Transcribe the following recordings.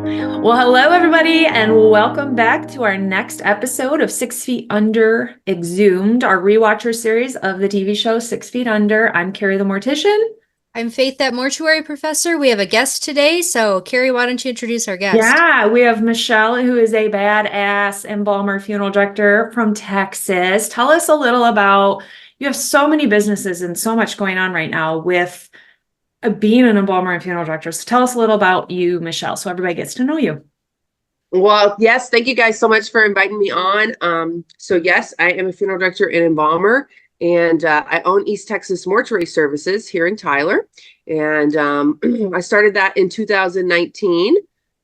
Well, hello, everybody, and welcome back to our next episode of 6 Feet Under Exhumed, our rewatcher series of the TV show 6 Feet Under. I'm Kari the Mortician. I'm Faith, that mortuary professor. We have a guest today, so Kari, why don't you introduce our guest? Yeah, we have Michelle, who is a badass embalmer funeral director from Texas. Tell us a little about, you have so many businesses and so much going on right now with being an embalmer and funeral director. So tell us a little about you, Michelle, so everybody gets to know you. Well, yes, thank you guys so much for inviting me on. So yes, I am a funeral director and embalmer, and I own East Texas Mortuary Services here in Tyler. And I started that in 2019.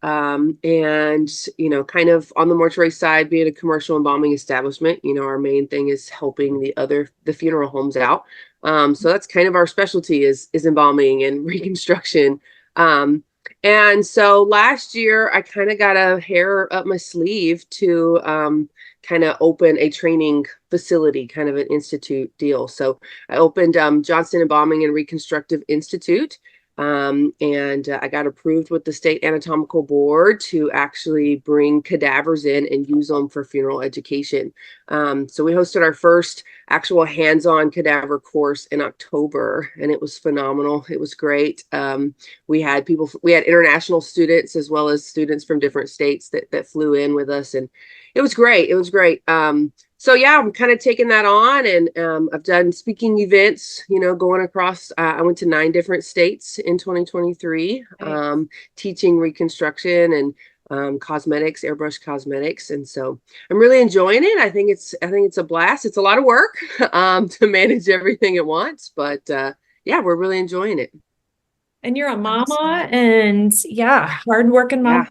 And kind of on the mortuary side, being a commercial embalming establishment, our main thing is helping the funeral homes out. So that's kind of our specialty is embalming and reconstruction. And so last year, I kind of got a hair up my sleeve to kind of open a training facility, kind of an institute deal. So I opened Johnston Embalming and Reconstructive Institute. And I got approved with the state anatomical board to actually bring cadavers in and use them for funeral education. So we hosted our first actual hands-on cadaver course in October, and it was phenomenal. It was great. We had international students as well as students from different states that flew in with us, and it was great. It was great. So yeah, I'm kind of taking that on, and I've done speaking events, going across. I went to 9 different states in 2023, teaching Reconstruction and cosmetics, airbrush cosmetics, and so I'm really enjoying it. I think it's a blast. It's a lot of work to manage everything at once, but yeah, we're really enjoying it. And you're a mama, and hardworking mom.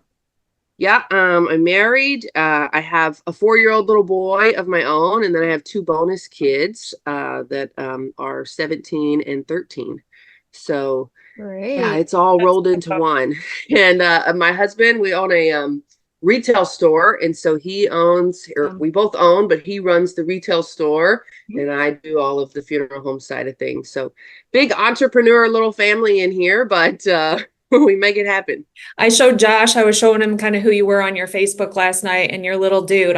Yeah, I'm married. I have a 4-year-old little boy of my own, and then I have 2 bonus kids that are 17 and 13. So Great. yeah, it's all rolled into one. And my husband, we own a retail store, and so we both own, but he runs the retail store, and I do all of the funeral home side of things. So big entrepreneur little family in here, but we make it happen. I showed Josh, I was showing him kind of who you were on your Facebook last night, and your little dude,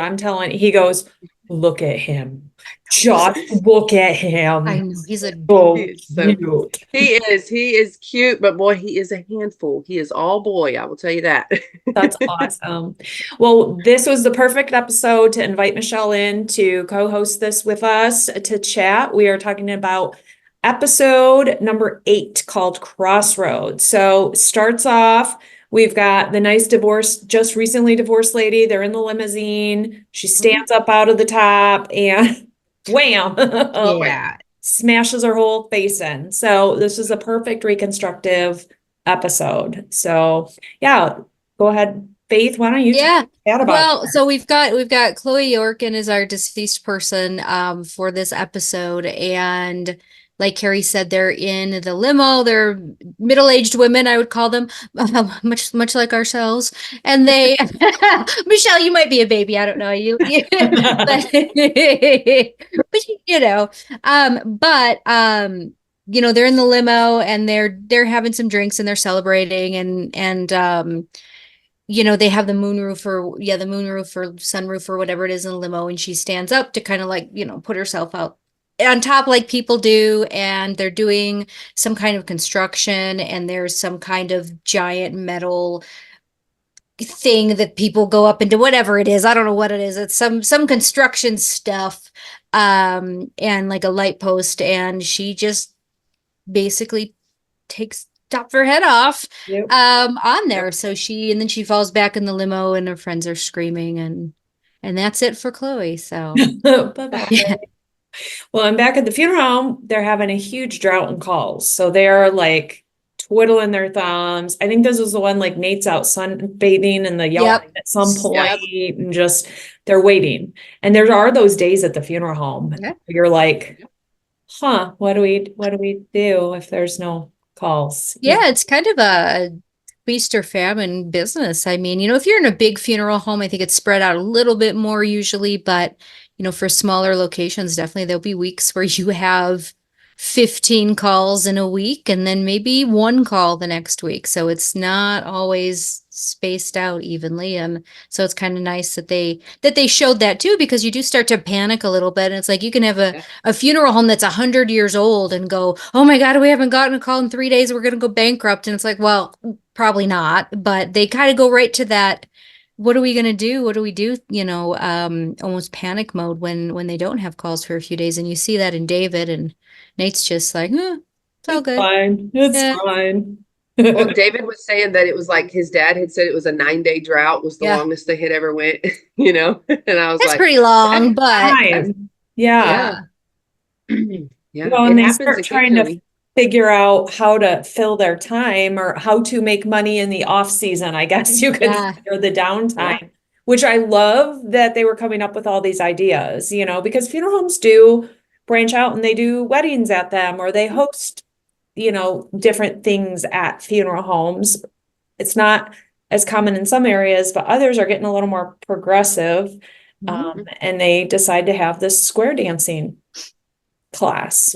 he goes, look at him. Just look at him. I know, he's a cute. He is cute, but boy, he is a handful. He is all boy, I will tell you that. That's awesome. Well, this was the perfect episode to invite Michelle in to co-host this with us to chat. We are talking about episode number 8 called Crossroads. So starts off, we've got the nice just recently divorced lady. They're in the limousine. She stands up out of the top and wham, yeah, smashes her whole face in. So this is a perfect reconstructive episode. So yeah, go ahead, Faith. Why don't you chat about that? So we've got Chloe Yorkin as our deceased person for this episode, and like Kari said, they're in the limo. They're middle-aged women, I would call them, much like ourselves. And they, Michelle, you might be a baby. I don't know you, but they're in the limo and they're having some drinks and they're celebrating and they have the moonroof or sunroof or whatever it is in the limo, and she stands up to kind of like put herself out on top like people do, and they're doing some kind of construction, and there's some kind of giant metal thing that people go up into, whatever it is. I don't know what it is. It's some construction stuff, and like a light post, and she just basically chops her head off on there. So then she falls back in the limo, and her friends are screaming, and that's it for Chloe. So bye-bye. Well, I'm back at the funeral home. They're having a huge drought in calls. So they're like twiddling their thumbs. I think this was the one like Nate's out sunbathing in the yard at some point, and just they're waiting. And there are those days at the funeral home. You're like, what do we do if there's no calls? Yeah, it's kind of a feast or famine business. I mean, if you're in a big funeral home, I think it's spread out a little bit more usually, but for smaller locations, definitely there'll be weeks where you have 15 calls in a week and then maybe one call the next week. So it's not always spaced out evenly. And so it's kind of nice that they showed that too, because you do start to panic a little bit. And it's like you can have a funeral home that's 100 years old and go, oh my God, we haven't gotten a call in 3 days. We're going to go bankrupt. And it's like, well, probably not. But they kind of go right to that. What are we going to do? What do we do? Almost panic mode when they don't have calls for a few days. And you see that in David, and Nate's just like, it's all good. Fine. It's fine. Well, David was saying that it was like his dad had said it was a 9-day drought was the longest they had ever went, and I was That's like, pretty long, but yeah. Yeah. Well, and they start trying to figure out how to fill their time or how to make money in the off season, I guess you could or the downtime, which I love that they were coming up with all these ideas, because funeral homes do branch out and they do weddings at them, or they host, different things at funeral homes. It's not as common in some areas, but others are getting a little more progressive. And they decide to have this square dancing class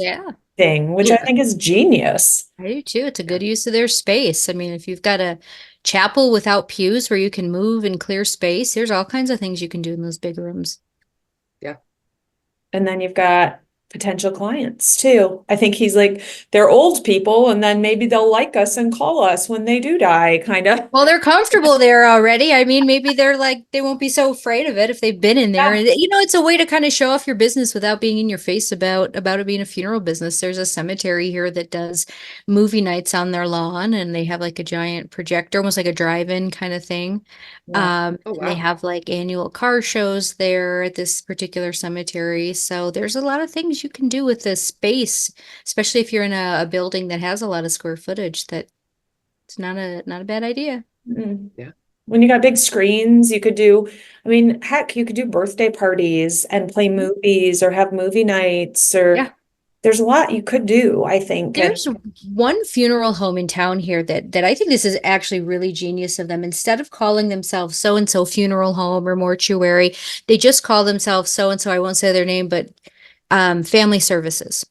thing, which I think is genius. I do too. It's a good use of their space. I mean, if you've got a chapel without pews where you can move and clear space, there's all kinds of things you can do in those big rooms. Yeah. And then you've got potential clients too. I think he's like, they're old people, and then maybe they'll like us and call us when they do die, kind of. Well, they're comfortable there already. I mean, maybe they're like, they won't be so afraid of it if they've been in there. And it's a way to kind of show off your business without being in your face about it being a funeral business. There's a cemetery here that does movie nights on their lawn, and they have like a giant projector, almost like a drive-in kind of thing. They have like annual car shows there at this particular cemetery. So there's a lot of things you can do with this space, especially if you're in a building that has a lot of square footage. That it's not a bad idea. Yeah. When you got big screens, you could do, heck, you could do birthday parties and play movies or have movie nights, or there's a lot you could do, I think. There's one funeral home in town here that I think this is actually really genius of them. Instead of calling themselves so-and-so funeral home or mortuary, they just call themselves so-and-so, I won't say their name, but family services.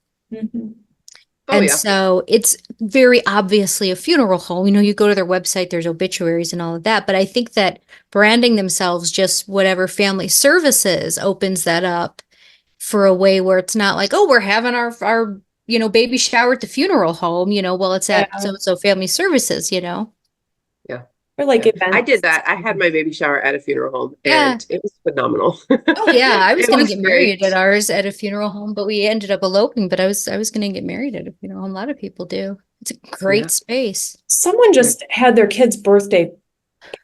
So it's very obviously a funeral home. You go to their website, there's obituaries and all of that. But I think that branding themselves just whatever family services opens that up for a way where it's not like, oh, we're having our baby shower at the funeral home, well, it's at so family services, Or like events. I did that. I had my baby shower at a funeral home, and it was phenomenal. Oh yeah, I was going to get married at ours at a funeral home, but we ended up eloping. But I was going to get married at a funeral home. A lot of people do. It's a great space. Someone just had their kid's birthday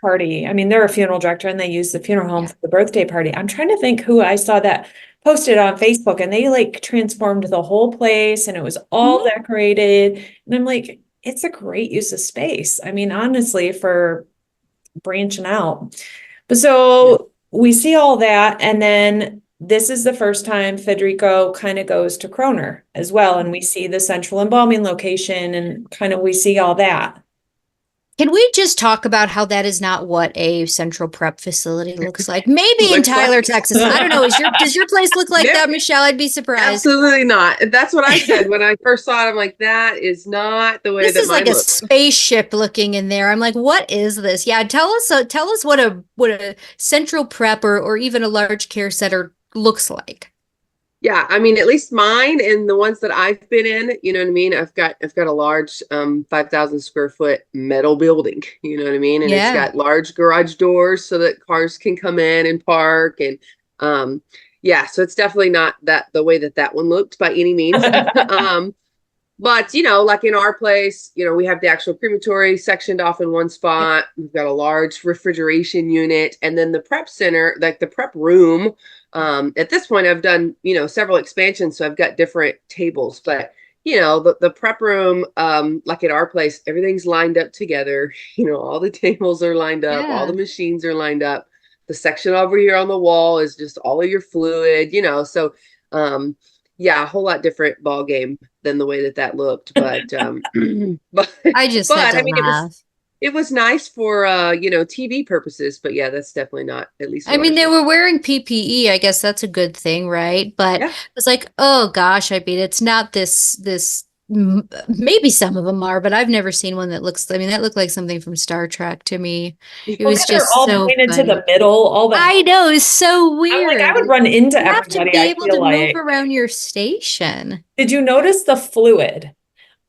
party. They're a funeral director, and they use the funeral home for the birthday party. I'm trying to think who I saw that posted on Facebook, and they like transformed the whole place, and it was all decorated. And I'm like, it's a great use of space. Honestly, for branching out. But so we see all that. And then this is the first time Federico kind of goes to Kroner as well. And we see the central embalming location, and kind of we see all that. Can we just talk about how that is not what a central prep facility looks like? Maybe in Tyler, Texas. I don't know. Does your place look like that, Michelle? I'd be surprised. Absolutely not. That's what I said when I first saw it. I'm like, that is not the way this that is like a looks. spaceship looking in there. I'm like, what is this? Yeah, tell us what a central prep or even a large care center looks like. Yeah, at least mine and the ones that I've been in, you know what I mean? I've got a large 5,000 square foot metal building, you know what I mean? And it's got large garage doors so that cars can come in and park. And so it's definitely not the way that one looked by any means. But, like in our place, we have the actual crematory sectioned off in one spot. We've got a large refrigeration unit, and then the prep center, like the prep room. At this point, I've done, several expansions, so I've got different tables, but, the prep room, like at our place, everything's lined up together. All the tables are lined up, all the machines are lined up. The section over here on the wall is just all of your fluid, so, a whole lot different ball game than the way that looked, but I just had to laugh. it was nice for TV purposes, but yeah, that's definitely not at least I what mean, ours they did. were wearing PPE. I guess that's a good thing, right? But Yeah. it's like, oh gosh, I mean, it's not this. Maybe some of them are, but I've never seen one that looks. I mean, that looked like something from Star Trek to me. It Well, was 'cause they're just all so pointed to funny. the middle, all the, I know, it's so I'm like, I weird. would run into You have to everybody, be I able feel to move like. around your station. Did you notice the fluid?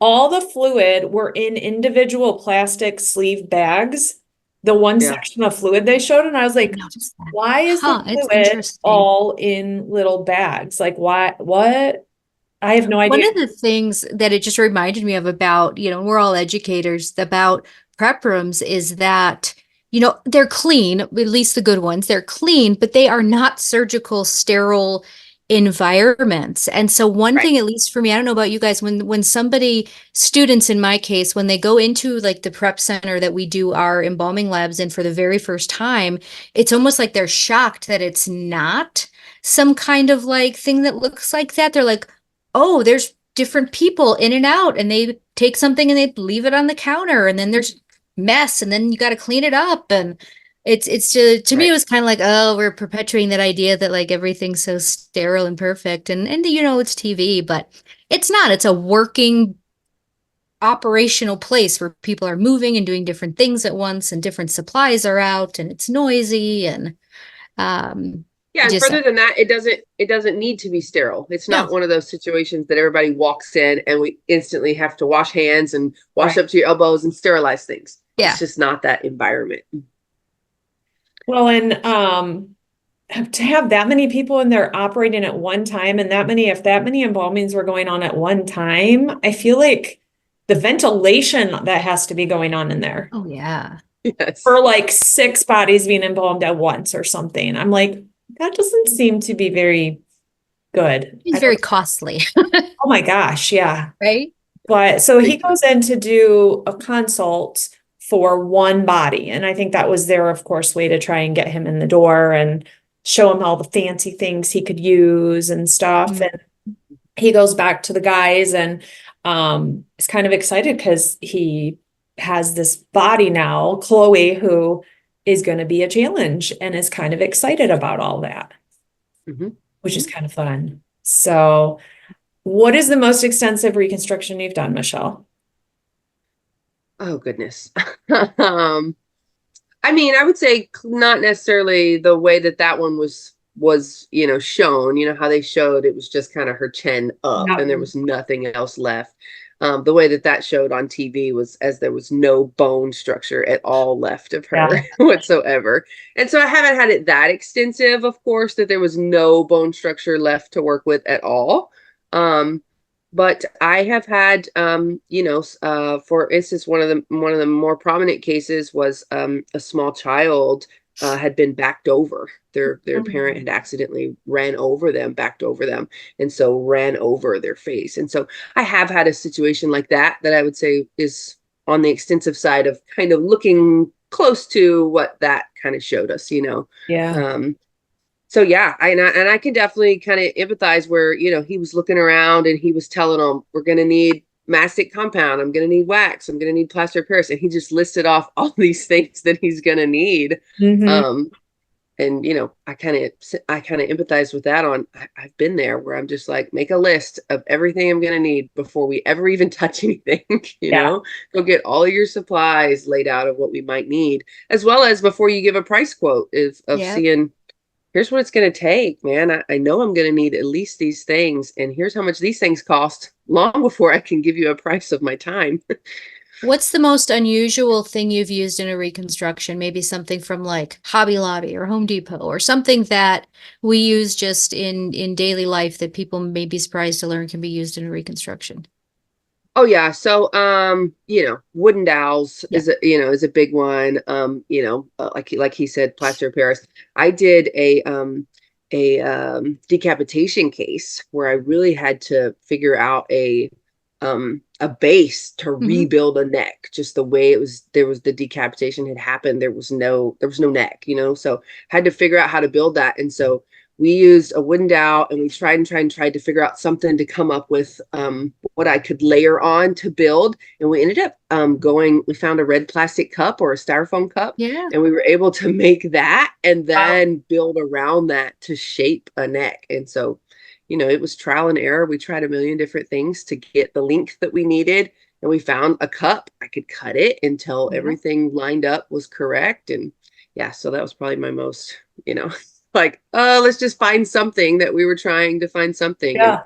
All the fluid were in individual plastic sleeve bags. The one Yeah. section of fluid they showed, and I was I like, noticed that. why is the Huh, it's fluid interesting. all in little bags? Like, why, what? I have no One idea. of the things that it just reminded me of about, we're all educators, about prep rooms is that, they're clean, at least the good ones, they're clean, but they are not surgical, sterile environments. And so one Right. thing, at least for me, I don't know about you guys, when students in my case, when they go into like the prep center that we do our embalming labs in for the very first time, it's almost like they're shocked that it's not some kind of like thing that looks like that. They're like, oh, there's different people in and out, and they take something and they leave it on the counter, and then there's mess, and then you got to clean it up. And it's just, to me, Right. it was kind of like, oh, we're perpetuating that idea that like everything's so sterile and perfect, and it's TV, but it's not. It's a working operational place where people are moving and doing different things at once, and different supplies are out, and it's noisy, and um Yeah, and just further than that, it doesn't need to be sterile. It's no. not one of those situations that everybody walks in and we instantly have to wash hands and wash Right. up to your elbows and sterilize things. Yeah. It's just not that environment. Well, and to have that many people in there operating at one time, and if that many embalmings were going on at one time, I feel like the ventilation that has to be going on in there Oh yeah. Yes. for like 6 bodies being embalmed at once or something. I'm like, that doesn't seem to be very good. It's very costly, Oh my gosh, yeah. right? But so he Big time. goes in to do a consult for one body. And I think that was their, of course, way to try and get him in the door and show him all the fancy things he could use and stuff. Mm. And he goes back to the guys and is kind of excited because he has this body now, Chloe, who is going to be a challenge and is kind of excited about all that, which is kind of fun. So, what is the most extensive reconstruction you've done, Michelle? Oh goodness. I mean, I would say not necessarily the way that one was shown. You know how they showed it was just kind of her chin up Yeah. and there was nothing else left. The way that showed on TV was as there was no bone structure at all left of her whatsoever. And so I haven't had it that extensive, of course, that there was no bone structure left to work with at all. But I have had, for instance, one of the more prominent cases was a small child had been backed over. Their parent had accidentally backed over them, and so ran over their face. And so I have had a situation like that I would say is on the extensive side of kind of looking close to what that kind of showed us, Yeah. So yeah, I can definitely kind of empathize where, he was looking around and he was telling them, we're going to need mastic compound. I'm going to need wax. I'm going to need plaster of Paris. And he just listed off all these things that he's going to need. Mhm. And I kind of empathize with that I've been there where I'm just like, make a list of everything I'm going to need before we ever even touch anything, Yeah. go get all of your supplies laid out of what we might need, as well as before you give a price quote of Yeah. seeing, here's what it's going to take, man. I know I'm going to need at least these things, and here's how much these things cost long before I can give you a price of my time. What's the most unusual thing you've used in a reconstruction? Maybe something from like Hobby Lobby or Home Depot, or something that we use just in daily life that people may be surprised to learn can be used in a reconstruction. Oh yeah. So, wooden dowels Yeah. is a big one. Like he said, plaster of Paris. I did a decapitation case where I really had to figure out a base to rebuild a neck, just the way the decapitation had happened. There was no neck, so had to figure out how to build that. And so we used a wooden dowel, and we tried to figure out something to come up with what I could layer on to build. And we ended up we found a red plastic cup or a styrofoam cup, Yeah. and we were able to make that and Wow. then build around that to shape a neck. And so, it was trial and error. We tried a million different things to get the length that we needed. And we found a cup. I could cut it until everything lined up was correct. And yeah, so that was probably my most, like, let's just find something that we were trying to find something. Yeah. And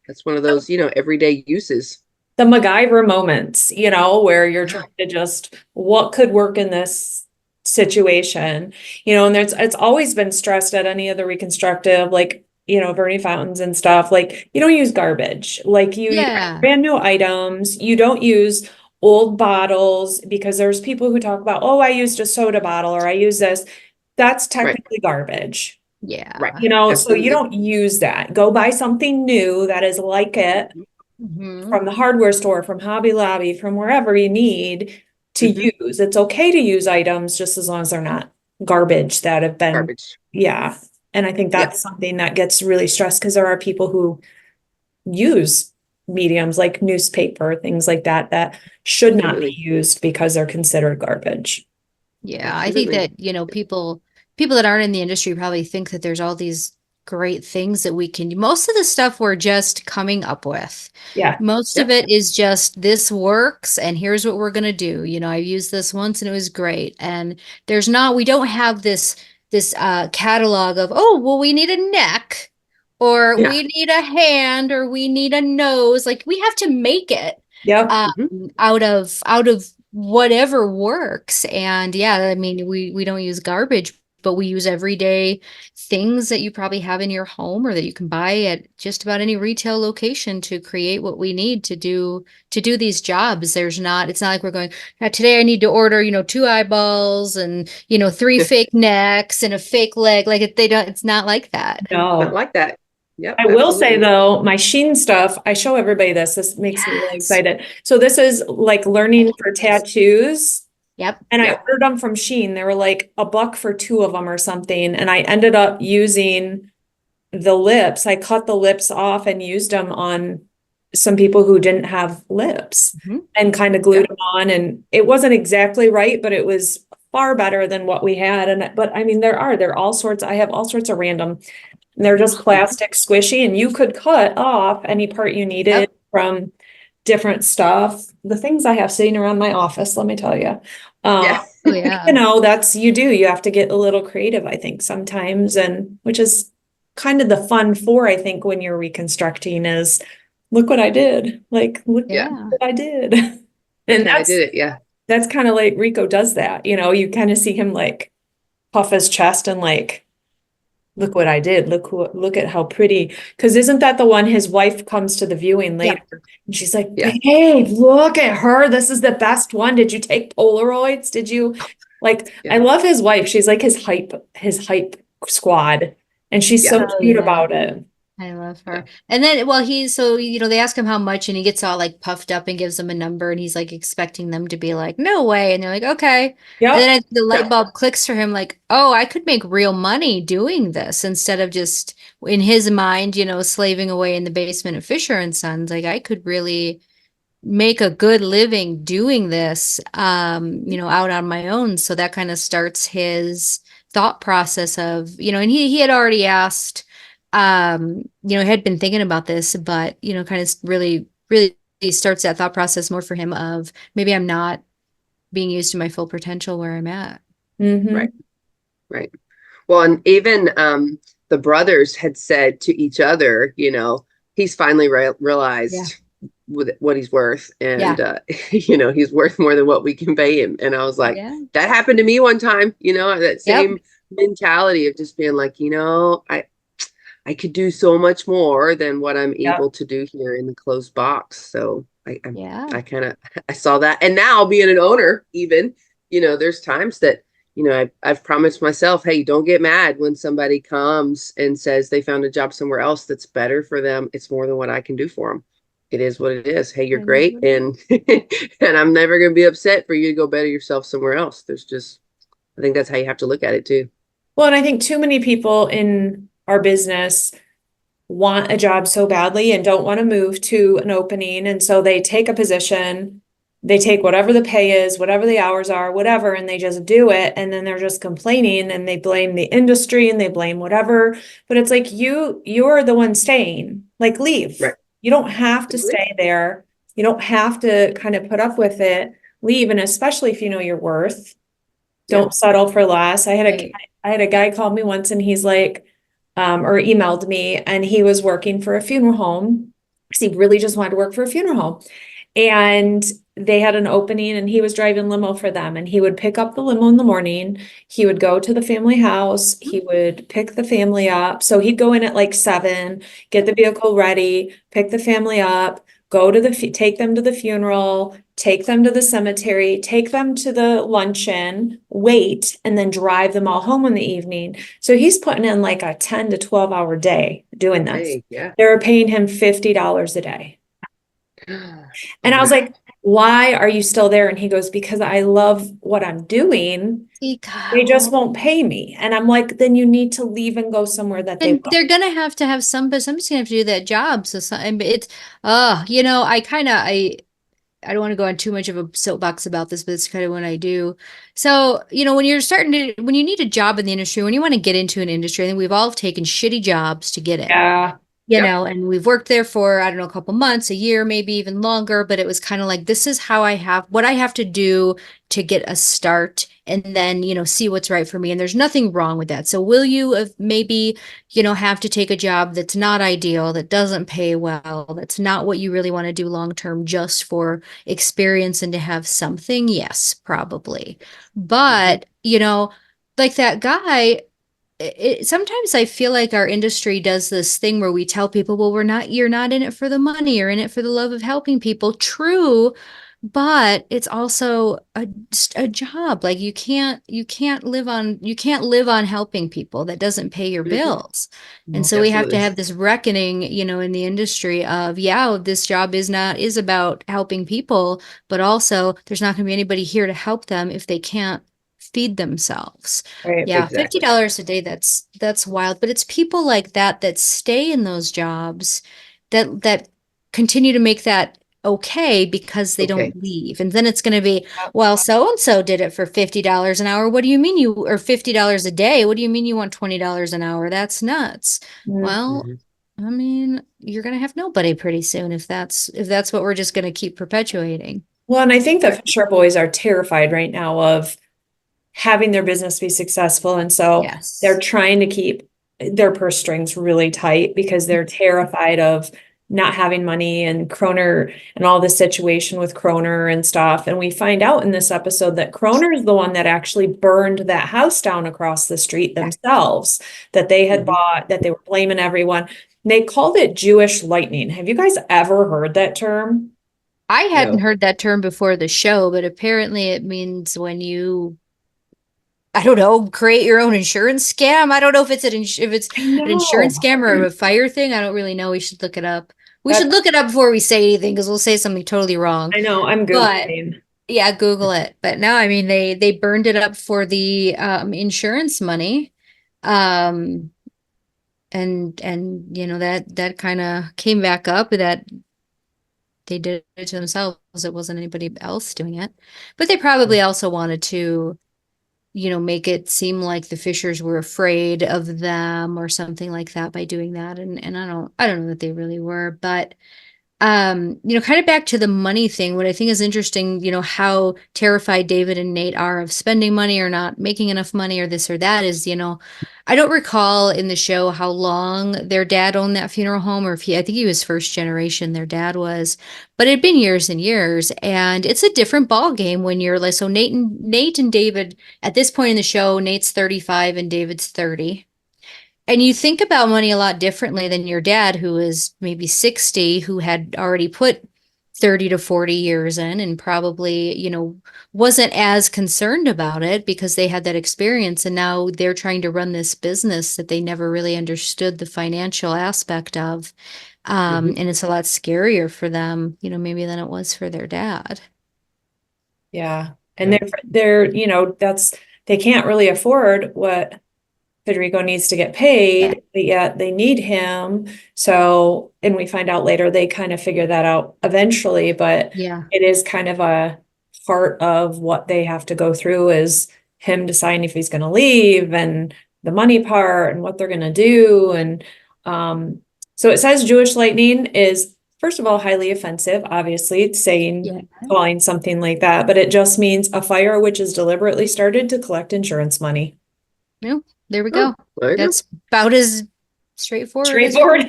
that's one of those, everyday uses. The MacGyver moments, where you're trying to just, what could work in this situation, and it's always been stressed at any of the reconstructive, like, Bernie fountains and stuff, like, you don't use garbage, like you use brand new items, you don't use old bottles, because there's people who talk about, oh, I used a soda bottle, or I use this. That's technically garbage. Yeah. Right. So Absolutely. you don't use that. Go buy something new that is like it from the hardware store, from Hobby Lobby, from wherever you need to use. It's okay to use items just as long as they're not garbage that have been Garbage. Yeah. And I think that's something that gets really stressed, because there are people who use mediums like newspaper, things like that, that should not be used because they're considered garbage. Yeah, I think that, people that aren't in the industry probably think that there's all these great things that we can do. Most of the stuff we're just coming up with. Yeah. Most of it is just, this works and here's what we're going to do. I used this once and it was great. And we don't have this catalog of, oh, well, we need a neck, or we need a hand, or we need a nose. Like, we have to make it out of whatever works. And I mean, we don't use garbage, but we use everyday things that you probably have in your home, or that you can buy at just about any retail location to create what we need to do these jobs. It's not like we're going, today I need to order, 2 eyeballs and, 3 fake necks and a fake leg. Like, it's not like that. No. Not like that. Yep, I will say though, my Sheen stuff, I show everybody this makes me really excited. So this is like learning for tattoos. Yep. And I ordered them from Sheen. They were like $1 for 2 of them or something. And I ended up using the lips. I cut the lips off and used them on some people who didn't have lips and kind of glued them on. And it wasn't exactly right, but it was far better than what we had. But I mean, there are all sorts. I have all sorts of random. They're just plastic squishy, and you could cut off any part you needed from different stuff. The things I have sitting around my office, let me tell you. You have to get a little creative, I think, sometimes, and which is kind of the fun for, I think, when you're reconstructing is, look what I did. Like, look what I did. And I did it. That's kind of like Rico does that. You kind of see him like puff his chest and like, look what I did. Look at how pretty. Because isn't that the one his wife comes to the viewing later and she's like, babe, look at her. This is the best one. Did you take Polaroids? Did you I love his wife. She's like his hype squad. And she's so cute about it. I love her. And then, well, they ask him how much, and he gets all like puffed up and gives them a number, and he's like expecting them to be like, no way. And they're like, okay. And then the light bulb clicks for him, like, oh, I could make real money doing this instead of just, in his mind, slaving away in the basement of Fisher and Sons. Like, I could really make a good living doing this, out on my own. So that kind of starts his thought process of, and he had already asked, had been thinking about this, but, kind of really, really starts that thought process more for him of, maybe I'm not being used to my full potential where I'm at. Right. Well, and even the brothers had said to each other, he's finally realized with what he's worth, and he's worth more than what we can pay him. And I was like, that happened to me one time, that same mentality of just being like, I could do so much more than what I'm able to do here in the closed box. So I saw that. And now being an owner, even, there's times that, I've promised myself, hey, don't get mad when somebody comes and says they found a job somewhere else that's better for them. It's more than what I can do for them. It is what it is. Hey, you're great. And and I'm never going to be upset for you to go better yourself somewhere else. I think that's how you have to look at it too. Well, and I think too many people in our business want a job so badly and don't want to move to an opening. And so they take a position, they take whatever the pay is, whatever the hours are, whatever, and they just do it. And then they're just complaining and they blame the industry and they blame whatever. But it's like you're the one staying, like leave. Right. You don't have to stay there. You don't have to kind of put up with it. Leave. And especially if you know your worth, don't settle for less. I had a guy call me once and he's like, or emailed me, and he was working for a funeral home because he really just wanted to work for a funeral home. And they had an opening and he was driving limo for them, and he would pick up the limo in the morning. He would go to the family house. He would pick the family up. So he'd go in at like 7, get the vehicle ready, pick the family up, go to take them to the funeral, take them to the cemetery, take them to the luncheon, wait, and then drive them all home in the evening. So he's putting in like a 10 to 12 hour day doing this. Hey, yeah. They were paying him $50 a day. And I was like, why are you still there? And he goes, because I love what I'm doing. They just won't pay me. And I'm like, then you need to leave and go somewhere that they And will. they're gonna have to have somebody's gonna have to do that job. So it's you know, I don't want to go on too much of a soapbox about this, but it's kind of what I do. So, you know, when you need a job in the industry, when you want to get into an industry, I think we've all taken shitty jobs to get in. Yeah. You know, and we've worked there for, I don't know, a couple months, a year, maybe even longer, but it was kind of like, this is what I have to do to get a start and then, you know, see what's right for me. And there's nothing wrong with that. So will you maybe, you know, have to take a job that's not ideal, that doesn't pay well, that's not what you really want to do long term just for experience and to have something? Yes, probably. But, you know, like that guy, sometimes I feel like our industry does this thing where we tell people, well, you're not in it for the money, you're in it for the love of helping people. True, but it's also a job. Like you can't live on helping people. That doesn't pay your bills. And so we have to have this reckoning, you know, in the industry of, yeah, this job is about helping people, but also there's not going to be anybody here to help them if they can't feed themselves. Right. Yeah, Exactly. $50 a day, that's wild. But it's people like that stay in those jobs that continue to make that okay because they don't leave. And then it's going to be, well, so and so did it for $50 an hour. What do you mean or $50 a day? What do you mean you want $20 an hour? That's nuts. Well, I mean, you're going to have nobody pretty soon if that's what we're just going to keep perpetuating. Well, and I think the Fisher boys are terrified right now of having their business be successful. And so they're trying to keep their purse strings really tight because they're terrified of not having money and Kroner and all this situation with Kroner and stuff. And we find out in this episode that Kroner is the one that actually burned that house down across the street themselves, that they had bought, that they were blaming everyone. They called it Jewish lightning. Have you guys ever heard that term? I hadn't heard that term before the show, but apparently it means when you, I don't know, create your own insurance scam. I don't know if it's an insurance scam or a fire thing. I don't really know. We should look it up. We should look it up before we say anything because we'll say something totally wrong. I know, I'm Googling. But, yeah, Google it. But no, I mean, they burned it up for the insurance money. And you know, that kind of came back up that they did it to themselves. It wasn't anybody else doing it. But they probably also wanted to, you know, make it seem like the Fishers were afraid of them or something like that by doing that. And I don't know that they really were, but you know, kind of back to the money thing, what I think is interesting, you know, how terrified David and Nate are of spending money or not making enough money or this or that is, you know, I don't recall in the show how long their dad owned that funeral home, or if I think he was first generation, their dad was, but it'd been years and years. And it's a different ball game when you're like, so Nate and David, at this point in the show, Nate's 35 and David's 30. And you think about money a lot differently than your dad, who is maybe 60, who had already put 30 to 40 years in and probably, you know, wasn't as concerned about it because they had that experience. And now they're trying to run this business that they never really understood the financial aspect of. And it's a lot scarier for them, you know, maybe than it was for their dad. Yeah. And they're, you know, they can't really afford what Federico needs to get paid, but yet they need him. So, and we find out later they kind of figure that out eventually, but Yeah. it is kind of a part of what they have to go through is him deciding if he's going to leave and the money part and what they're going to do. And so it says Jewish lightning is, first of all, highly offensive, obviously, saying, calling something like that, but it just means a fire which is deliberately started to collect insurance money. No, there we go. There you That's about as straightforward. Straightforward.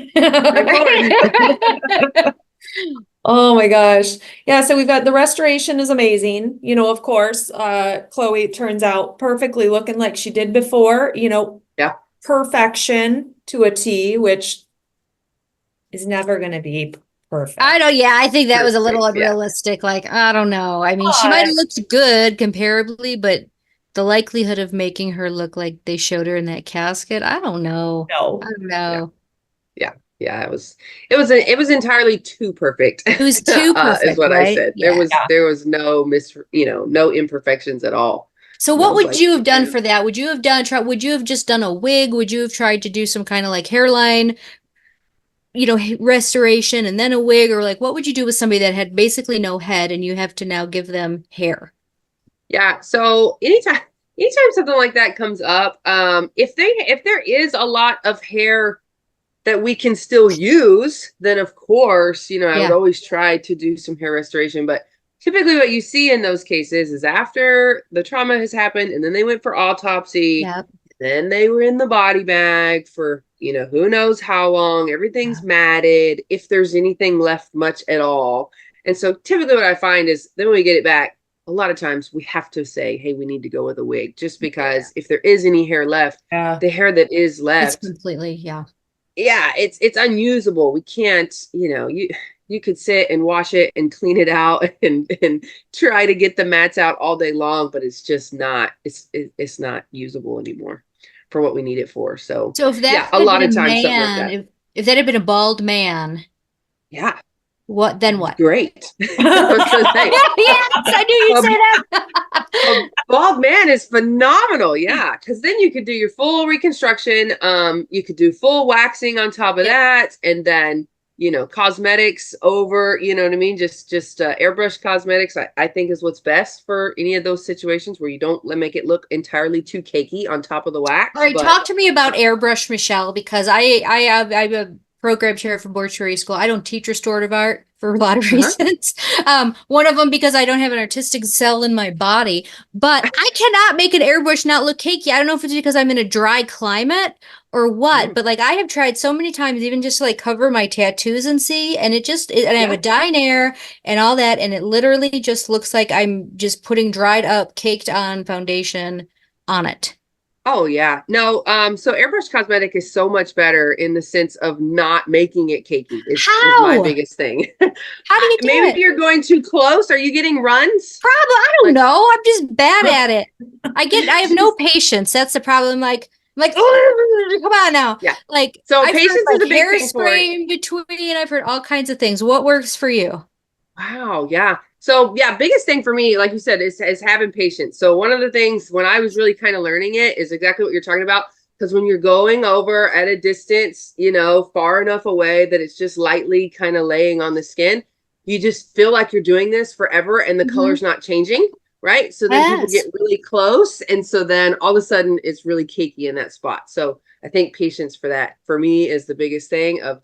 Oh my gosh. Yeah, so we've got the restoration is amazing. You know, of course, Chloe turns out perfectly looking like she did before, you know, perfection to a T, which is never going to be perfect. I think that was a little unrealistic. Like, I don't know. I mean, she might have looked good comparably, but the likelihood of making her look like they showed her in that casket, I don't know. No. I don't know. Yeah, it was entirely too perfect. It was too perfect, is what right? I said. Yeah. There was no no imperfections at all. So what would you have done for that? Would you have just done a wig? Would you have tried to do some kind of like hairline, restoration and then a wig? Or like, what would you do with somebody that had basically no head and you have to now give them hair? Yeah. So anytime something like that comes up, if there is a lot of hair that we can still use, then of course, I would always try to do some hair restoration. But typically what you see in those cases is after the trauma has happened and then they went for autopsy, then they were in the body bag for, who knows how long, everything's matted, if there's anything left much at all. And so typically what I find is then when we get it back, a lot of times we have to say, hey, we need to go with a wig just because if there is any hair left, the hair that is left. It's completely, it's unusable. We can't, you could sit and wash it and clean it out and try to get the mats out all day long, but it's just not, it's not usable anymore for what we need it for. So if that a lot of times if that had been a bald man, then what? Great. Yes, I knew you'd say that. A bald man is phenomenal. Yeah. Cause then you could do your full reconstruction. You could do full waxing on top of that. And then, cosmetics over, you know what I mean? Just airbrush cosmetics, I think is what's best for any of those situations where you don't make it look entirely too cakey on top of the wax. All right. Talk to me about airbrush, Michelle, because I'm a program chair for mortuary school. I don't teach restorative art for a lot of reasons. One of them because I don't have an artistic cell in my body, but I cannot make an airbrush not look cakey. I don't know if it's because I'm in a dry climate or what, but like I have tried so many times, even just to like cover my tattoos and see, and and I have a dying air and all that, and it literally just looks like I'm just putting dried up, caked on foundation on it. Oh yeah. No, so airbrush cosmetic is so much better in the sense of not making it cakey is my biggest thing. How do you do Maybe you're going too close. Are you getting runs? Probably. I don't know. I'm just bad at it. I have no patience. That's the problem. Like, oh, come on now. Yeah. Like, so I've patience heard, is a big thing for it. in between. I've heard all kinds of things. What works for you? Wow. Yeah. So biggest thing for me, like you said, is having patience. So one of the things when I was really kind of learning it is exactly what you're talking about. Because when you're going over at a distance, far enough away that it's just lightly kind of laying on the skin, you just feel like you're doing this forever and the color's not changing, right? So then people get really close. And so then all of a sudden it's really cakey in that spot. So I think patience for that, for me, is the biggest thing of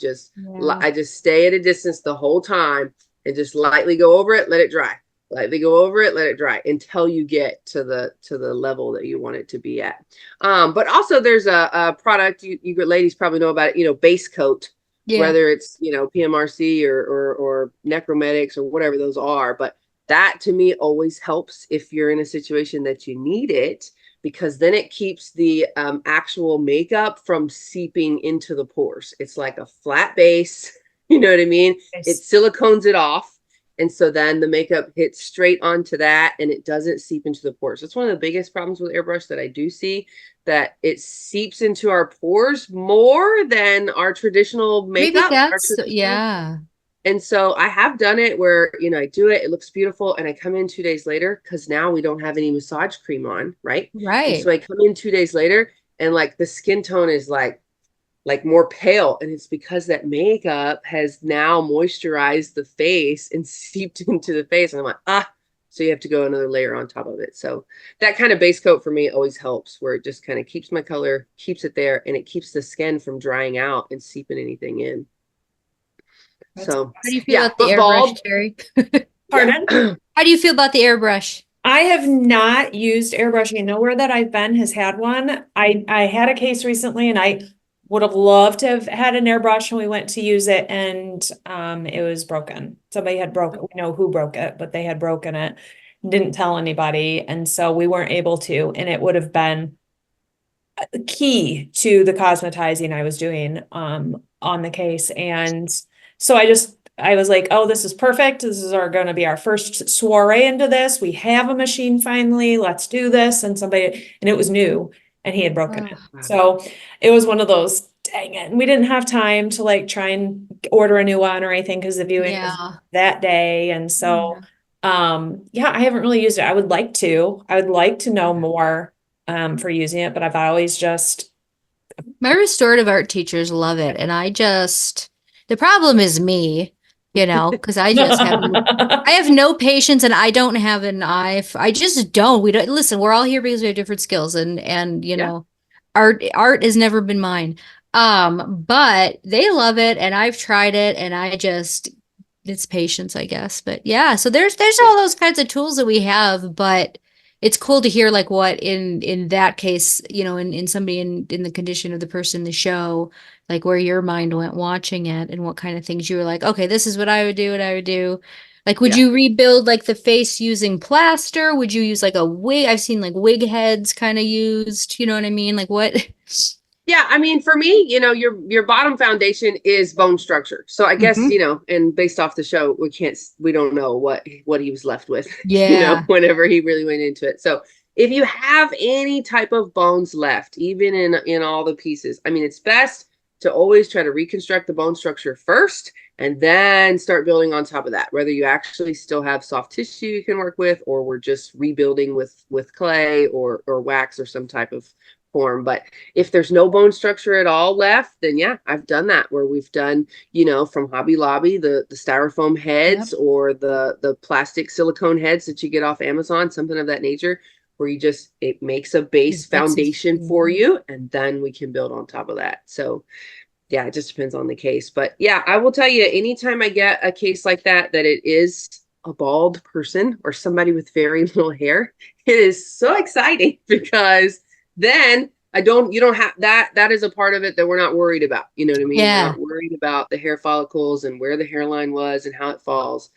I just stay at a distance the whole time. And just lightly go over it, let it dry. Lightly go over it, let it dry until you get to the level that you want it to be at. But also there's a product you ladies probably know about it, base coat, whether it's, PMRC or necrometics or whatever those are. But that to me always helps if you're in a situation that you need it, because then it keeps the actual makeup from seeping into the pores. It's like a flat base. You know what I mean? It silicones it off. And so then the makeup hits straight onto that and it doesn't seep into the pores. That's one of the biggest problems with airbrush that I do see, that it seeps into our pores more than our traditional makeup. And so I have done it where, I do it, it looks beautiful. And I come in 2 days later, because now we don't have any massage cream on, right? Right. And so I come in 2 days later and like the skin tone is like more pale, and it's because that makeup has now moisturized the face and seeped into the face. And I'm like, so you have to go another layer on top of it. So that kind of base coat for me always helps, where it just kind of keeps my color, keeps it there, and it keeps the skin from drying out and seeping anything in. So How do you feel yeah, about the but airbrush, bald. Terry? Pardon? How do you feel about the airbrush? I have not used airbrushing. Nowhere that I've been has had one. I had a case recently and I would have loved to have had an airbrush and we went to use it and it was broken. Somebody had broken, we know who broke it, but they had broken it, didn't tell anybody, and so we weren't able to, and it would have been key to the cosmetizing I was doing on the case. And so I was like, oh, this is perfect. This is gonna be our first soiree into this. We have a machine finally. Let's do this. And it was new and he had broken it. Oh. So it was one of those, dang it. And we didn't have time to like try and order a new one or anything because the viewing was Yeah. that day. And so yeah, I haven't really used it. I would like to. I would like to know more for using it, but I've always just My restorative art teachers love it. And the problem is me, because I just I have no patience and I don't have an eye. I just don't. We don't listen. We're all here because we have different skills and art has never been mine. But they love it and I've tried it and it's patience, I guess. But yeah, so there's all those kinds of tools that we have, but it's cool to hear like what in that case, in somebody in the condition of the person in the show, like where your mind went watching it and what kind of things you were like, okay, this is what I would do. Like, would you rebuild like the face using plaster? Would you use like a wig? I've seen like wig heads kind of used, you know what I mean? Like what? Yeah, I mean, for me, your bottom foundation is bone structure. So I guess, and based off the show, we don't know what he was left with, Yeah. whenever he really went into it. So if you have any type of bones left, even in all the pieces, I mean, it's best to always try to reconstruct the bone structure first and then start building on top of that, whether you actually still have soft tissue you can work with, or we're just rebuilding with clay or wax or some type of form. But if there's no bone structure at all left, then yeah, I've done that, where we've done, from Hobby Lobby, the styrofoam heads or the plastic silicone heads that you get off Amazon, something of that nature, where it makes a base foundation for you, and then we can build on top of that. So yeah, it just depends on the case. But yeah, I will tell you, anytime I get a case like that it is a bald person or somebody with very little hair, it is so exciting, because then you don't have that is a part of it that we're not worried about. You know what I mean? Yeah. We're not worried about the hair follicles and where the hairline was and how it falls.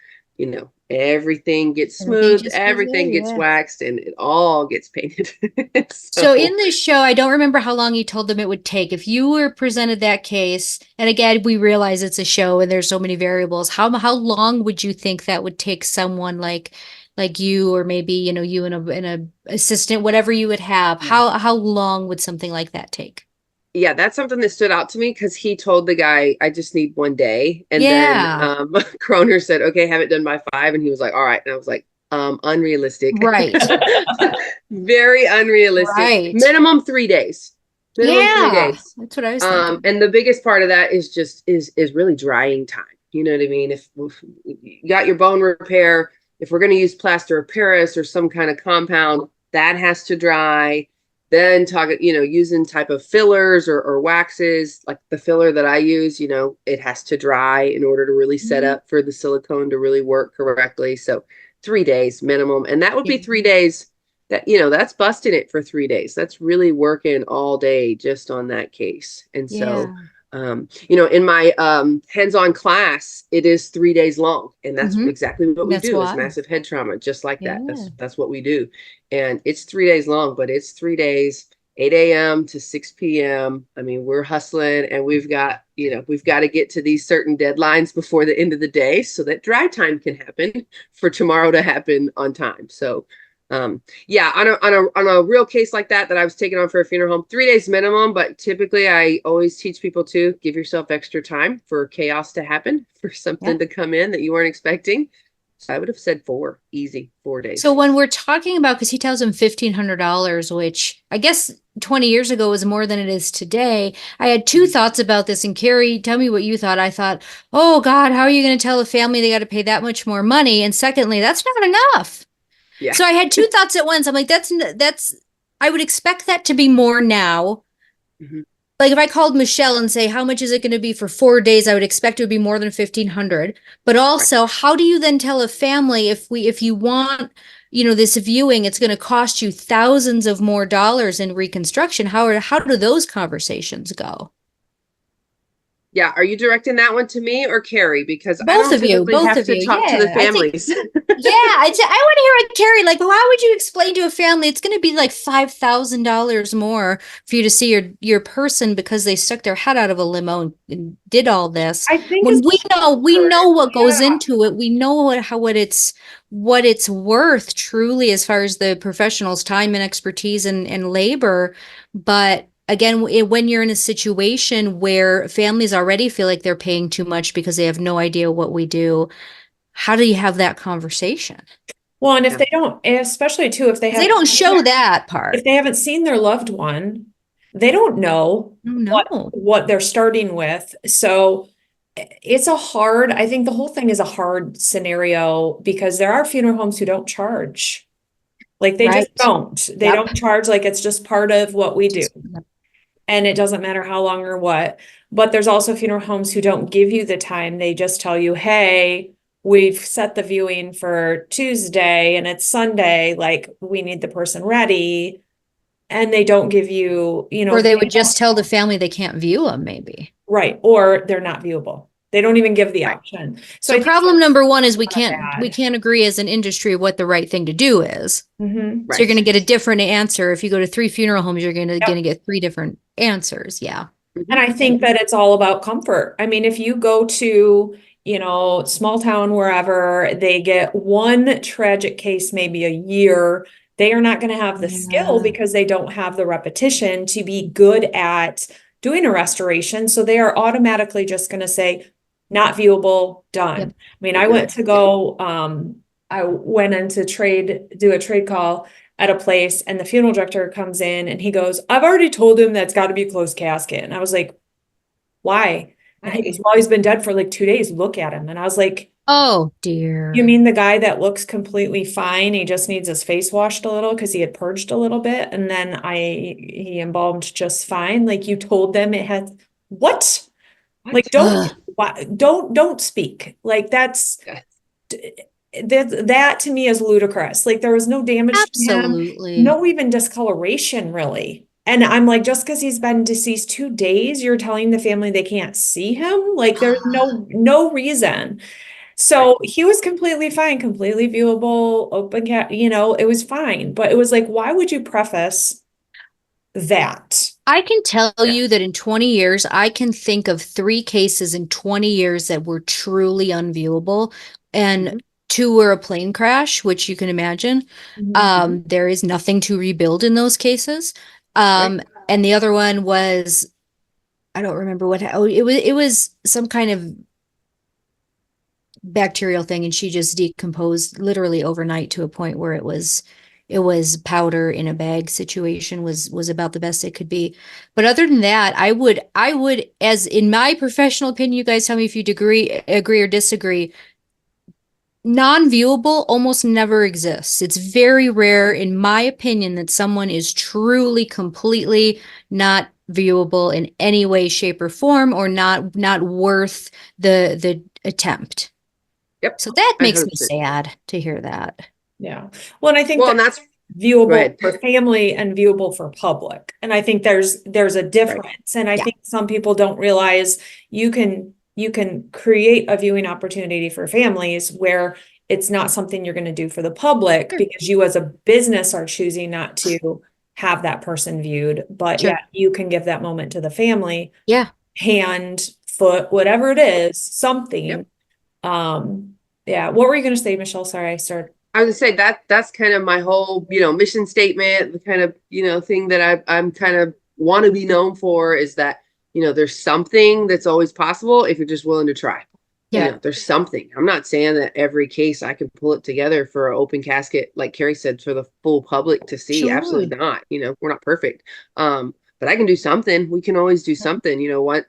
Everything gets smoothed, everything gets waxed, and it all gets painted. So in this show, I don't remember how long you told them it would take. If you were presented that case, and again, we realize it's a show and there's so many variables, how long would you think that would take someone like you, or maybe, you and a assistant, whatever you would have? How long would something like that take? Yeah, that's something that stood out to me, because he told the guy, I just need 1 day. And then Kroner said, okay, have it done by 5. And he was like, all right. And I was like, unrealistic. Right. Very unrealistic. Right. Minimum 3 days. Minimum 3 days. That's what I was thinking. And the biggest part of that is really drying time. You know what I mean? If you got your bone repair, if we're going to use plaster of Paris or some kind of compound, that has to dry. Then using type of fillers or waxes, like the filler that I use, it has to dry in order to really set up for the silicone to really work correctly. So 3 days minimum. And that would be 3 days that's busting it for 3 days. That's really working all day just on that case. And so, in my hands-on class, it is 3 days long, and that's exactly what we do. Is massive head trauma, just like that. That's what we do, and it's 3 days long, but it's 3 days, 8 a.m. to 6 p.m. I mean, we're hustling, and we've got to get to these certain deadlines before the end of the day, so that dry time can happen for tomorrow to happen on time. So. On a real case like that I was taking on for a funeral home, 3 days minimum, but typically I always teach people to give yourself extra time for chaos to happen, for something to come in that you weren't expecting. So I would have said 4, easy, 4 days. So when we're talking about, because he tells him $1,500, which I guess 20 years ago was more than it is today. I had two thoughts about this, and Kari, tell me what you thought. I thought, oh God, how are you going to tell a family they got to pay that much more money? And secondly, that's not enough. Yeah. So I had two thoughts at once. I'm like, I would expect that to be more now. Mhm. Like if I called Michelle and say, how much is it going to be for 4 days? I would expect it would be more than 1,500. But also, how do you then tell a family if you want, this viewing, it's going to cost you thousands of more dollars in reconstruction? How do those conversations go? Yeah, are you directing that one to me or Kari? Because I Both don't of you, typically both have of to you. talk to the Yeah, I think, families. yeah, I want to hear what Kari, like, how would you explain to a family it's going to be like $5,000 more for you to see your person because they stuck their head out of a limo and did all this? I think When it's we know what goes yeah. into it, we know what it's worth truly as far as the professional's time and expertise and labor. But again, when you're in a situation where families already feel like they're paying too much because they have no idea what we do, how do you have that conversation? Well, and if Yeah. they don't, especially too, if they 'Cause they have, don't show that part. if they haven't seen their loved one, they don't know No. what they're starting with. So it's I think the whole thing is a hard scenario because there are funeral homes who don't charge. Like they just Right. don't. They Yep. don't charge, like it's just part of what we do. Just- And it doesn't matter how long or what. But there's also funeral homes who don't give you the time. They just tell you, hey, we've set the viewing for Tuesday and it's Sunday. Like we need the person ready. And they don't give you, Or they would just tell the family they can't view them, maybe. right. Or they're not viewable. They don't even give the Right. option. So I think problem number one is we not can't bad. agree as an industry what the right thing to do is. Mhm. So you're Right. going to get a different answer. If you go to 3 funeral homes, you're going to Yep. get 3 different answers. Yeah. And I think that it's all about comfort. I mean, if you go to, small town, wherever, they get one tragic case, maybe a year, they are not going to have the skill Yeah. because they don't have the repetition to be good at doing a restoration. So they are automatically just going to say, not viewable, done. Yep. I mean, I went to go, I went in to do a trade call at a place, and the funeral director comes in and he goes, I've already told him that's got to be a closed casket. And I was like, why? And he goes, well, he's been dead for like 2 days. Look at him. And I was like, Oh dear. you mean the guy that looks completely fine? He just needs his face washed a little because he had purged a little bit. And then he embalmed just fine. Like you told them it had what? Like, don't speak. Like that's that to me is ludicrous. Like there was no damage to him, Absolutely. no even discoloration really. And I'm like, just because he's been deceased 2 days, you're telling the family they can't see him? Like there's no reason. So he was completely fine, completely viewable, open cat, it was fine. But it was like, why would you preface that? I can tell you that in 20 years, I can think of 3 cases in 20 years that were truly unviewable. And 2 were a plane crash, which you can imagine. There is nothing to rebuild in those cases. And the other one was, I don't remember it was some kind of bacterial thing, and she just decomposed literally overnight to a point where it was powder in a bag situation was about the best it could be. But other than that, I would, as in my professional opinion, you guys tell me if you agree or disagree, non-viewable almost never exists. It's very rare, in my opinion, that someone is truly completely not viewable in any way, shape, or form, or not worth the attempt. Yep. So that makes me 100%. sad to hear that. Yeah. Well, and I think and that's viewable for family and viewable for public. And I think there's a difference. And I think some people don't realize you can create a viewing opportunity for families where it's not something you're going to do for the public because you as a business are choosing not to have that person viewed, but yet you can give that moment to the family. Yeah. Hand, foot, whatever it is, something. Yeah. What were you going to say, Michelle? Sorry, I started. I was gonna say that's kind of my whole, mission statement, the kind of, thing that I'm kind of want to be known for is that, there's something that's always possible if you're just willing to try. Yeah. There's something. I'm not saying that every case I can pull it together for an open casket, like Kari said, for the full public to see. Sure. Absolutely not. We're not perfect. But I can do something. We can always do something.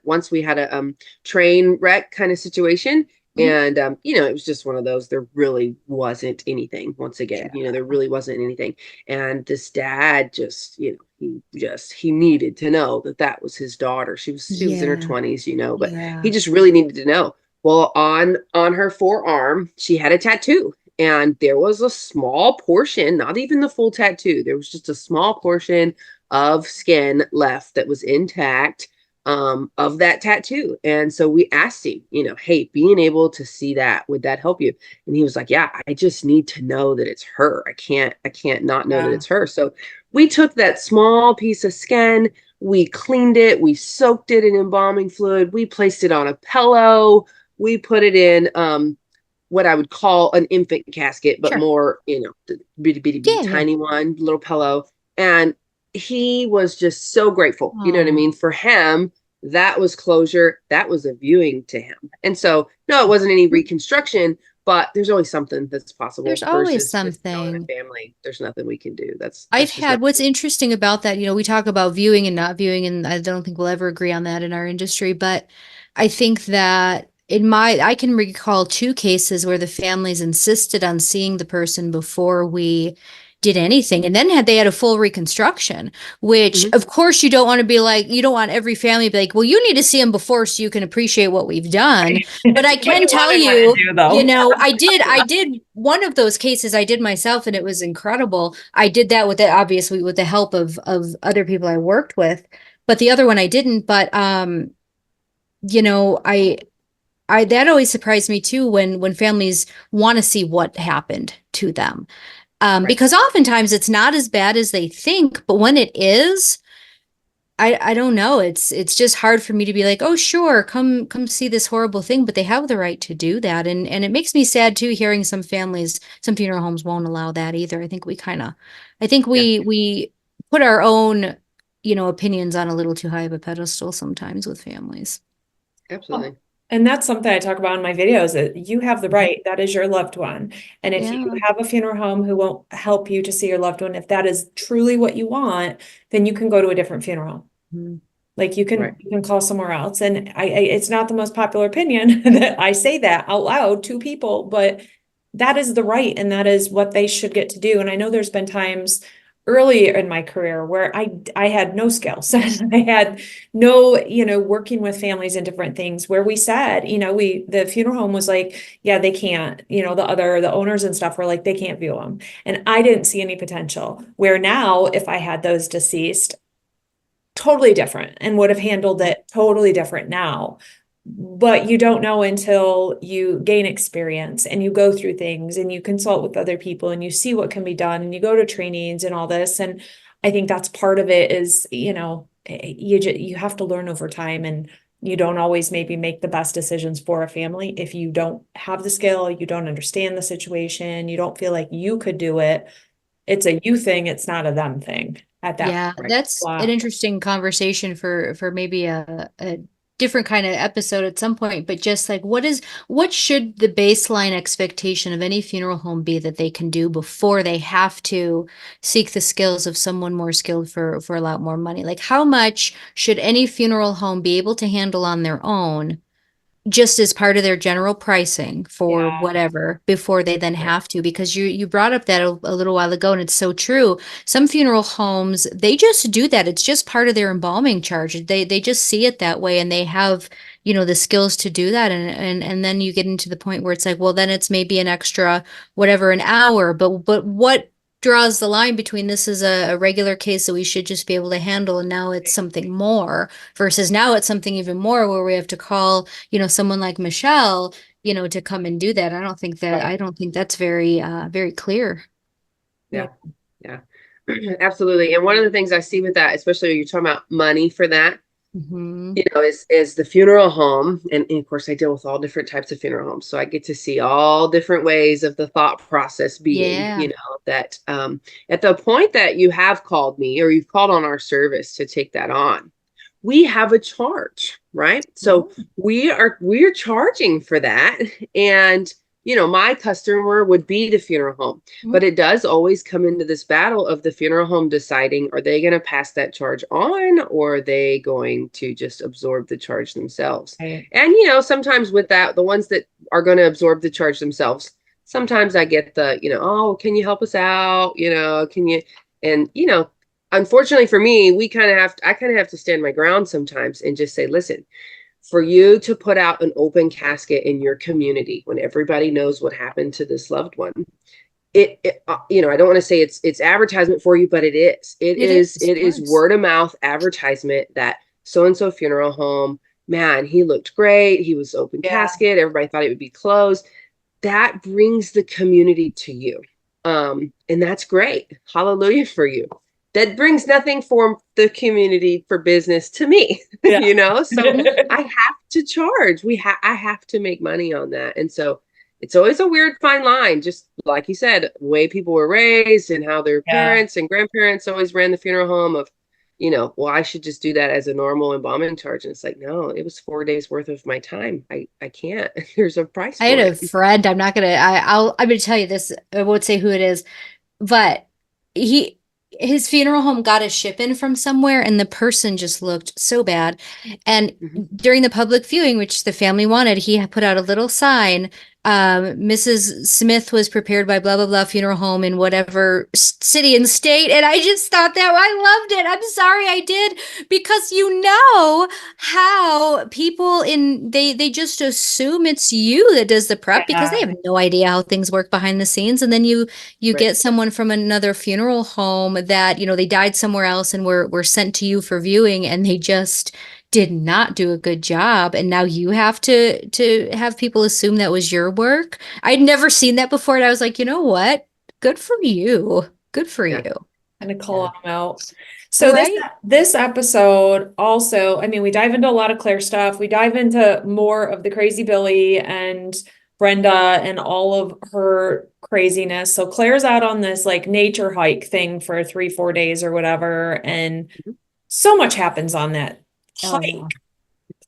Once we had a train wreck kind of situation, Mhm. and it was just one of those. There really wasn't anything. Once again, Yeah. there really wasn't anything. And this dad just, he needed to know that that was his daughter. She was in her Yeah. 20s, but he Yeah. just really needed to know. Well, on her forearm, she had a tattoo, and there was a small portion, not even the full tattoo. There was just a small portion of skin left that was intact of that tattoo. And so we asked him, hey, being able to see that, would that help you? And he was like, yeah, I just need to know that it's her. I can't not know that Yeah. it's her. So we took that small piece of skin, we cleaned it, we soaked it in embalming fluid, we placed it on a pillow, we put it in what I would call an infant casket, but Sure. more, the bitty Yeah. Yeah. tiny one, little pillow. And he was just so grateful. You know what I Oh, mean? For him, that was closure. That was a viewing to him. And so, no, it wasn't any reconstruction, but there's always something that's possible there's always versus just telling a something. family there's nothing we can do. I've That's just not had what's true. interesting about that, we talk about viewing and not viewing, and I don't think we'll ever agree on that in our industry, but I think that I can recall two cases where the families insisted on seeing the person before we did anything. And then they had a full reconstruction, which Mhm. of course you don't want to be like, you don't want every family to be like, well, you need to see him before so you can appreciate what we've done. But I What can you tell wanted me to you, do, though. I did one of those cases I did myself and it was incredible. I did that obviously with the help of other people I worked with, but the other one I didn't. But you know, I that always surprised me too when families want to see what happened to them. Right. Because oftentimes it's not as bad as they think, but when it is, I don't know. It's just hard for me to be like, oh sure, come see this horrible thing, but they have the right to do that. And it makes me sad too, hearing some families, some funeral homes won't allow that either. I think Yeah, we put our own, opinions on a little too high of a pedestal sometimes with families. Oh, absolutely. and that's something I talk about in my videos, that you have the Mhm. right, that is your loved one. And if you Yeah. have a funeral home who won't help you to see your loved one, if that is truly what you want, then you can go to a different funeral home. Mhm. Like Right. you can call somewhere else. And it's not the most popular opinion that I say that out loud to people, but that is the right and that is what they should get to do. And I know there's been times early in my career where I had no skills. I had no, working with families and different things where we said, the funeral home was like, yeah, they can't, the owners and stuff were like, they can't view them. And I didn't see any potential. Where now, if I had those deceased, totally different and would have handled it totally different now. But you don't know until you gain experience and you go through things and you consult with other people and you see what can be done and you go to trainings and all this. And I think that's part of it is, you have to learn over time, and you don't always maybe make the best decisions for a family if you don't have the skill, you don't understand the situation, you don't feel like you could do it. It's a you thing, it's not a them thing at that Yeah, point. that's an Wow. interesting conversation for maybe a different kind of episode at some point, but just like what should the baseline expectation of any funeral home be that they can do before they have to seek the skills of someone more skilled for a lot more money? Like how much should any funeral home be able to handle on their own, just as part of their general pricing for Yeah. whatever before they then Right. have to, because you brought up that a little while ago and it's so true. Some funeral homes, they just do that. It's just part of their embalming charge. They just see it that way and they have, the skills to do that. And then you get into the point where it's like, well, then it's maybe an extra whatever an hour, but what draws the line between this is a regular case that we should just be able to handle and now it's something more versus now it's something even more where we have to call, someone like Michelle, to come and do that. Right. I don't think that's very clear. Yeah. Yeah. Yeah. Absolutely. And one of the things I see with that, especially when you're talking about money for that, Hmm. is the funeral home. And of course, I deal with all different types of funeral homes. So I get to see all different ways of the thought process being, Yeah. that at the point that you have called me or you've called on our service to take that on, we have a charge. right? So we're charging for that. And my customer would be the funeral home, but it does always come into this battle of the funeral home deciding, are they going to pass that charge on, or are they going to just absorb the charge themselves? Right. And, sometimes with that, the ones that are going to absorb the charge themselves, sometimes I get the, oh, can you help us out? Can you, and, unfortunately for me, I kind of have to stand my ground sometimes and just say, listen, for you to put out an open casket in your community when everybody knows what happened to this loved one, I don't want to say it's advertisement for you, but it is. It is word of mouth advertisement that so-and-so funeral home, man, he looked great. He was open casket. Everybody thought it would be closed. That brings the community to you. And that's great. Hallelujah for you. That brings nothing for the community for business to me, so I have to charge. I have to make money on that. And so it's always a weird fine line, just like you said, the way people were raised and how their parents and grandparents always ran the funeral home of, well, I should just do that as a normal embalming charge. And it's like, no, it was 4 days worth of my time. I can't. There's a price. I had a friend, I'm gonna tell you this, I won't say who it is, but his funeral home got a ship in from somewhere and the person just looked so bad. And during the public viewing, which the family wanted, he put out a little sign. Mrs. Smith was prepared by blah, blah, blah funeral home in whatever city and state. And I just thought that I loved it. I'm sorry I did, because how people they just assume it's you that does the prep because they have no idea how things work behind the scenes. And then you get someone from another funeral home that, they died somewhere else and were sent to you for viewing, and they just did not do a good job, and now you have to have people assume that was your work. I'd never seen that before, and I was like, you know what? Good for you. Good for you. And to call them out. So this episode also, I mean, we dive into a lot of Claire stuff. We dive into more of the crazy Billy and Brenda and all of her craziness. So Claire's out on this like nature hike thing for 3-4 days or whatever, and so much happens on that hike.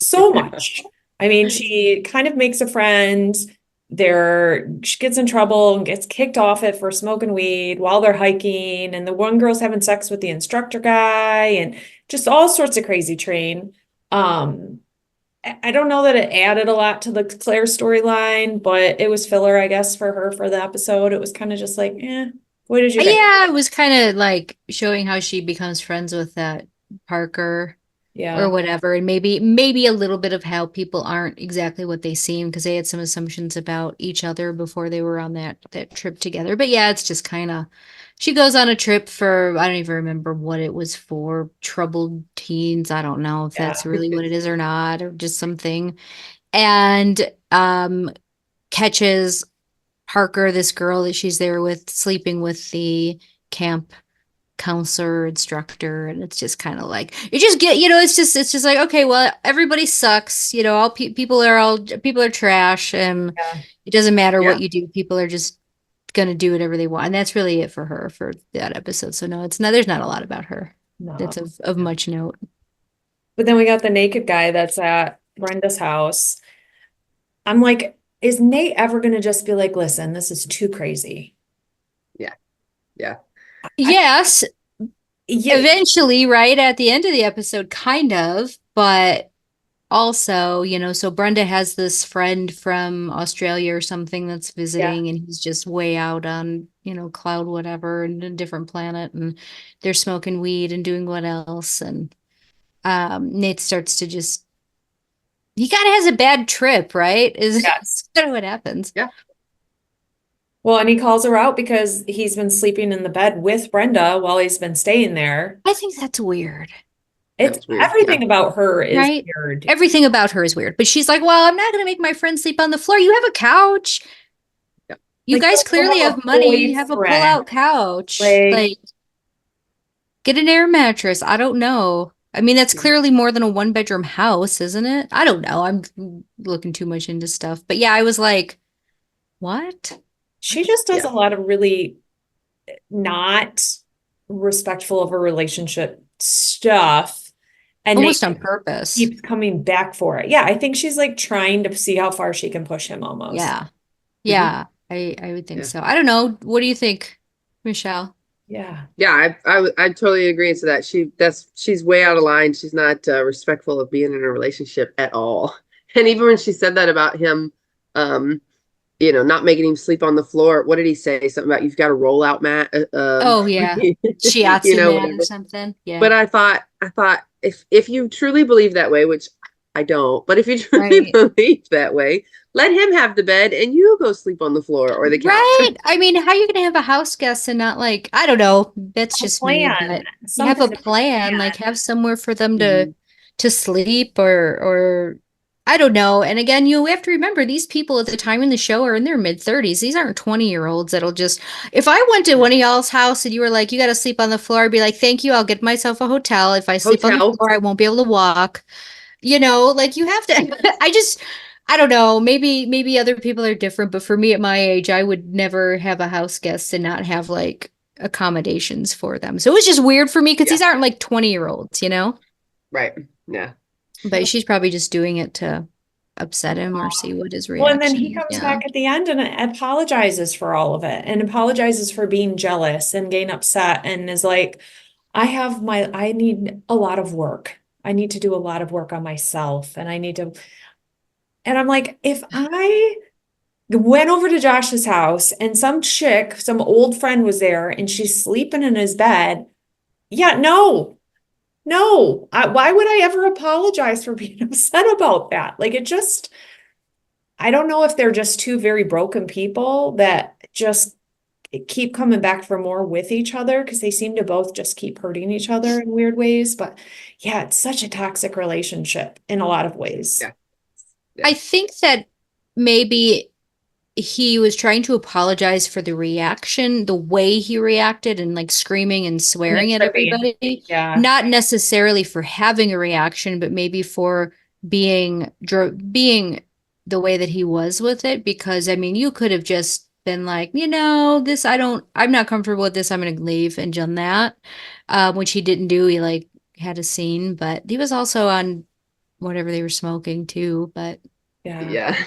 So much. I mean, she kind of makes a friend. She gets in trouble and gets kicked off it for smoking weed while they're hiking, and the one girl's having sex with the instructor guy, and just all sorts of crazy train. I don't know that it added a lot to the Claire storyline, but it was filler, I guess, for her for the episode. It was kind of just like, what did you think? Yeah, it was kind of like showing how she becomes friends with that Parker. Or whatever, and maybe a little bit of how people aren't exactly what they seem, because they had some assumptions about each other before they were on that trip together. But yeah, it's just kind of, she goes on a trip for, I don't even remember what it was for, troubled teens. I don't know if that's really what it is or not, or just something. And catches Parker, this girl that she's there with, sleeping with the camp counselor instructor, and it's just kind of like, you just get, it's just like, okay, well, everybody sucks, all people are trash, and it doesn't matter what you do, people are just gonna do whatever they want. And that's really it for her for that episode. So no, there's not a lot about her that's of much note. But then we got the naked guy that's at Brenda's house. I'm like, is Nate ever gonna just be like, listen, this is too crazy? Yes, eventually, right at the end of the episode, kind of, but also, so Brenda has this friend from Australia or something that's visiting, and he's just way out on, cloud whatever, and a different planet, and they're smoking weed and doing what else, and Nate starts to just, he kind of has a bad trip, right? Is kind of what happens. Yeah. Well, and he calls her out because he's been sleeping in the bed with Brenda while he's been staying there. I think that's weird. It's weird. Everything about her is weird. Everything about her is weird. But she's like, well, I'm not going to make my friend sleep on the floor. You have a couch. Yeah. You guys clearly have money. You have a pull-out couch. Like, get an air mattress. I don't know. I mean, that's clearly more than a one-bedroom house, isn't it? I don't know. I'm looking too much into stuff. But yeah, I was like, what? She just does a lot of really not respectful of her relationship stuff. And Almost Nate on purpose. keeps coming back for it. Yeah, I think she's like trying to see how far she can push him almost. Yeah. Mhm. Yeah. I would think Yeah. so. I don't know. What do you think, Michelle? Yeah. Yeah, I totally agree to that. She's way out of line. She's not respectful of being in a relationship at all. And even when she said that about him, um, not making him sleep on the floor. What did he say? Something about you've got a rollout mat, Oh yeah. Shiatsu mat or whatever. something. Yeah. But I thought if you truly believe that way, which I don't, but if you truly Right. believe that way, let him have the bed and you go sleep on the floor or the couch. Right. I mean, how are you gonna have a house guest and not like, I don't know, that's A just me, plan. but you have Something a to plan, plan. like have somewhere for them Mhm. to sleep or I don't know. And again, you have to remember these people at the time in the show are in their mid-30s. These aren't 20-year-olds that'll just if I went to one of y'all's house and you were like, you gotta sleep on the floor, I'd be like, thank you, I'll get myself a hotel. If I sleep on the Hotel. floor, I won't be able to walk. Like you have to I don't know, maybe other people are different, but for me at my age, I would never have a house guest and not have like accommodations for them. So it was just weird for me because Yeah. these aren't like 20-year-olds. Right. Yeah. But she's probably just doing it to upset him or see what his Well, and then reaction he is. comes Yeah. back at the end and apologizes for all of it and apologizes for being jealous and getting upset and is like, I need a lot of work. I need to do a lot of work on myself and and I'm like, if I went over to Josh's house and some old friend was there and she's sleeping in his bed, yeah, no, no. Why would I ever apologize for being upset about that? Like I don't know if they're just two very broken people that just keep coming back for more with each other because they seem to both just keep hurting each other in weird ways. But yeah, it's such a toxic relationship in a lot of ways. Yeah. I Yeah. think that maybe he was trying to apologize for the reaction, the way he reacted and like screaming and And the swearing at tripping. everybody, Yeah. not necessarily for having a reaction, but maybe for being the way that he was with it. Because I mean, you could have just been like, I'm not comfortable with this. I'm going to leave and done that. Which he didn't do. He like had a scene, but he was also on whatever they were smoking too. But Yeah. Yeah.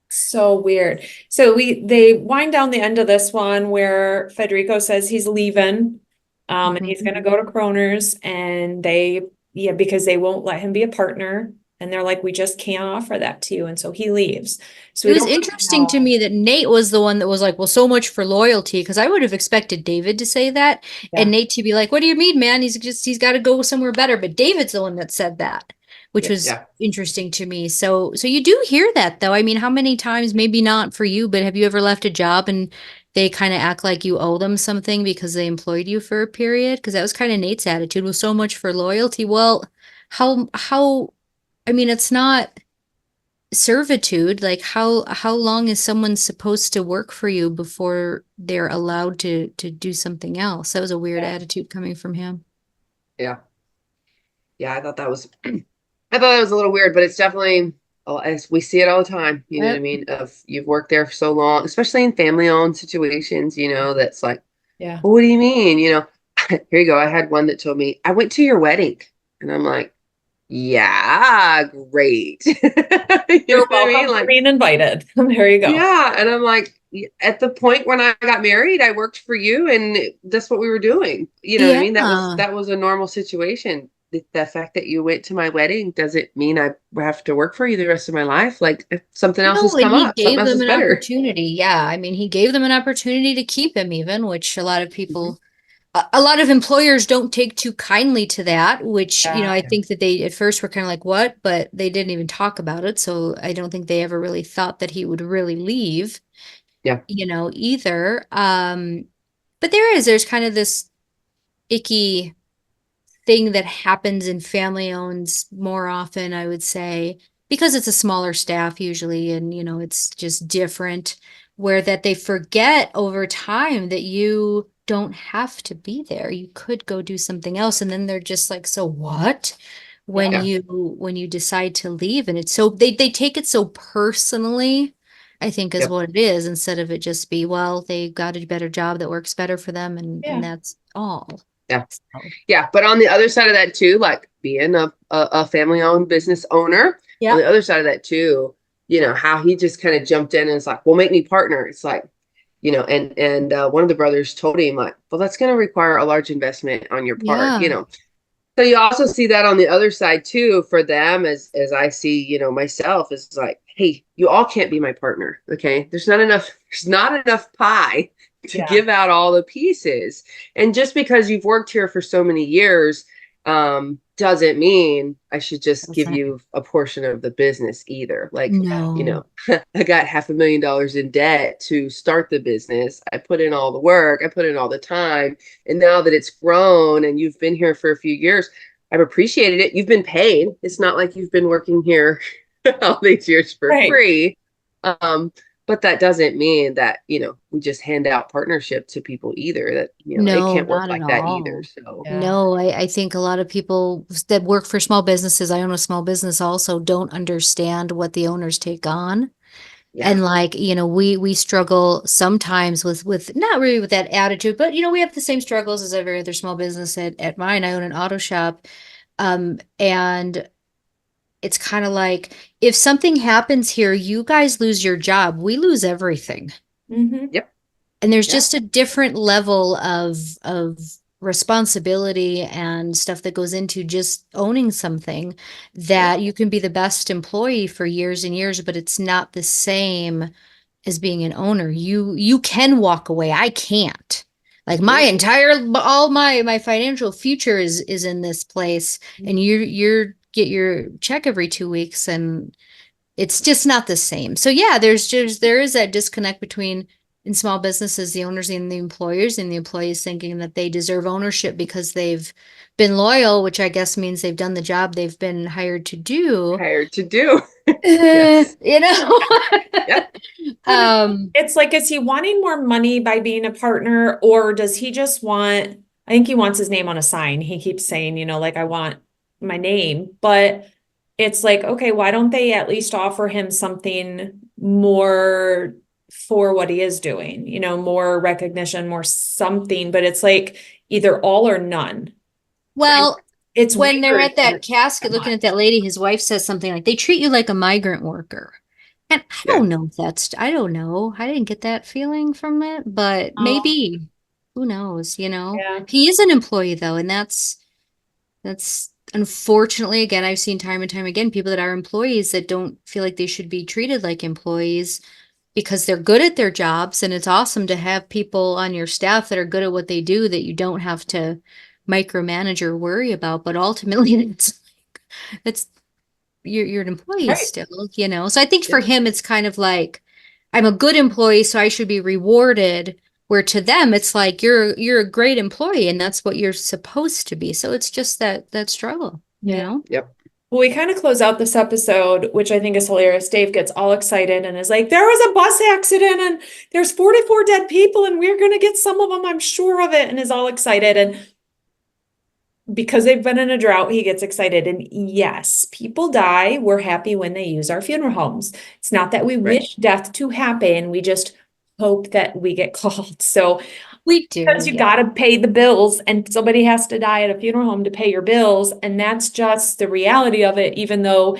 So weird. So they wind down the end of this one where Federico says he's leaving. And he's gonna go to Kroner's and because they won't let him be a partner. And they're like, we just can't offer that to you. And so he leaves. So it we was don't really interesting to know. me that Nate was the one that was like, well, so much for loyalty, because I would have expected David to say that and Yeah. Nate to be like, what do you mean, man? He's got to go somewhere better. But David's the one that said that, which was Yeah. interesting to me. So you do hear that though. I mean, how many times, maybe not for you, but have you ever left a job and they kind of act like you owe them something because they employed you for a period? Because that was kind of Nate's attitude, was so much for loyalty. Well, I mean, it's not servitude. Like how long is someone supposed to work for you before they're allowed to do something else? That was a weird Yeah. attitude coming from him. Yeah. Yeah. I thought that was a little weird, but it's definitely, oh, as we see it all the time, you know what I Yep. mean? Of you've worked there for so long, especially in family-owned situations, that's like, Yeah. well, what do you mean? Here you go. I had one that told me, I went to your wedding. And I'm like, yeah, great. You know You're what I mean? welcome for Like, being invited. There you go. yeah. And I'm like, at the point when I got married, I worked for you and that's what we were doing. You know what I mean? Yeah. That was a normal situation. The fact that you went to my wedding doesn't mean I have to work for you the rest of my life. Like if something else has No, and come he up, something gave else them is an better. opportunity. Yeah. I mean, he gave them an opportunity to keep him even, which a lot of Mhm. people a lot of employers don't take too kindly to that, which, Yeah. I think that they at first were kind of like, what? But they didn't even talk about it. So I don't think they ever really thought that he would really leave, Yeah. either. But there's kind of this icky thing that happens in family owns more often, I would say, because it's a smaller staff usually, and it's just different, where that they forget over time that you don't have to be there. You could go do something else, and then they're just like, so what? When Yeah. Yeah. you decide to leave, and it's so they take it so personally, I think is Yep. what it is, instead of it just be, well, they got a better job that works better for them, and Yeah. that's all. Yeah. So, Yeah. But on the other side of that too, like being a family-owned business owner, on the other side of that too, how he just kind of jumped in and was like, well, make me partner. It's like, and one of the brothers told him like, well, that's going to require a large investment on your part, yeah. So you also see that on the other side too, for them, as I see, myself, is like, hey, you all can't be my partner. Okay. There's not enough pie to Yeah. give out all the pieces. And just because you've worked here for so many years, doesn't mean I should just give you a portion of the business either. Like, No. I got $500,000 in debt to start the business. I put in all the work, I put in all the time. And now that it's grown and you've been here for a few years, I've appreciated it. You've been paid. It's not like you've been working here all these years for free. But that doesn't mean that, we just hand out partnership to people either. That, it can't work Not like at that all. either. So No, I think a lot of people that work for small businesses, I own a small business also, don't understand what the owners take on. yeah. And like, we struggle sometimes with not really with that attitude, but we have the same struggles as every other small business at mine. I own an auto shop. And it's kind of like if something happens here, you guys lose your job, we lose everything. Yep. And there's just a different level of responsibility and stuff that goes into just owning something that you can be the best employee for years and years, but it's not the same as being an owner. You can walk away. I can't. Like my entire all my financial future is in this place, and you're get your check every 2 weeks, and it's just not the same. So yeah, there is that disconnect between in small businesses, the owners and the employees thinking that they deserve ownership because they've been loyal, which I guess means they've done the job they've been hired to do. Yes. Yep. It's like, is he wanting more money by being a partner, or does he just want, I think he wants his name on a sign. He keeps saying, like, I want my name, but it's like, okay, why don't they at least offer him something more for what he is doing, more recognition, more something, but it's like either all or none. Well, it's when they're weird. at that casket looking at that lady, his wife says something like, they treat you like a migrant worker. And I don't know if I don't know. I didn't get that feeling from it, but maybe, who knows, Yeah. He is an employee though, and that's unfortunately, again, I've seen time and time again, people that are employees that don't feel like they should be treated like employees because they're good at their jobs. And it's awesome to have people on your staff that are good at what they do that you don't have to micromanage or worry about. But ultimately, it's you're an employee still, So I think for him, it's kind of like, I'm a good employee, so I should be rewarded. Where to them, it's like you're a great employee, and that's what you're supposed to be. So it's just that struggle, Yep. Well, we kind of close out this episode, which I think is hilarious. Dave gets all excited and is like, there was a bus accident and there's 44 dead people and we're going to get some of them, I'm sure of it, and is all excited. And because they've been in a drought, he gets excited. And yes, people die. We're happy when they use our funeral homes. It's not that we wish death to happen. We just hope that we get called. So we do, because you got to pay the bills, and somebody has to die at a funeral home to pay your bills. And that's just the reality of it, even though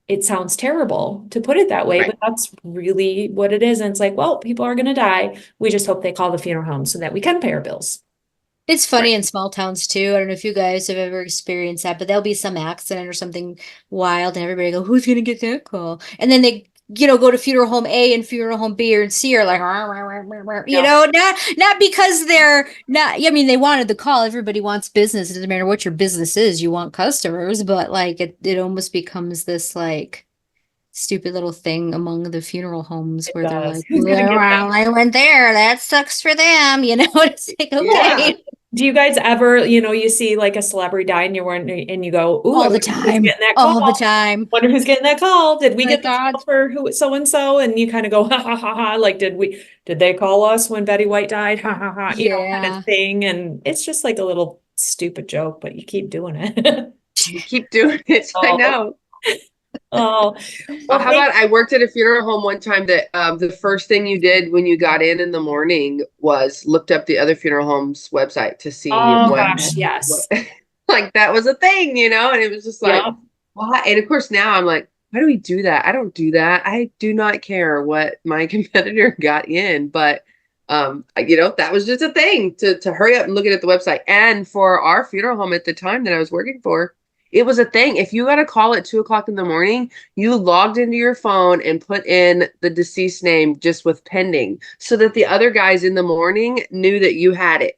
it sounds terrible to put it that way, but that's really what it is. And it's like, well, people are going to die. We just hope they call the funeral home so that we can pay our bills. It's funny in small towns too. I don't know if you guys have ever experienced that, but there'll be some accident or something wild and everybody go, who's going to get that call? And then they, go to funeral home A and funeral home B or C are like, not because they're not, I mean, they wanted the call. Everybody wants business. It doesn't matter what your business is. You want customers, but like it almost becomes this like stupid little thing among the funeral homes where they're like, well, I went there. That sucks for them. It's like, okay. Yeah. Do you guys ever, you see like a celebrity die and and you go, ooh, all the time, all the time. Wonder who's getting that call. Did we get the God. call for who so-and-so? And you kind of go, ha ha ha ha. Like, did they call us when Betty White died? Ha ha ha. Kind of thing. And it's just like a little stupid joke, but you keep doing it. You keep doing it. I know. Oh, well, How about I worked at a funeral home one time that the first thing you did when you got in the morning was looked up the other funeral home's website to see oh what, gosh, yes. like that was a thing, and it was just like, Yep. why? And of course now I'm like, why do we do that? I don't do that. I do not care what my competitor got in, but that was just a thing to hurry up and look at the website. And for our funeral home at the time that I was working for, it was a thing. If you got a call at 2:00 in the morning, you logged into your phone and put in the deceased name just with pending so that the other guys in the morning knew that you had it.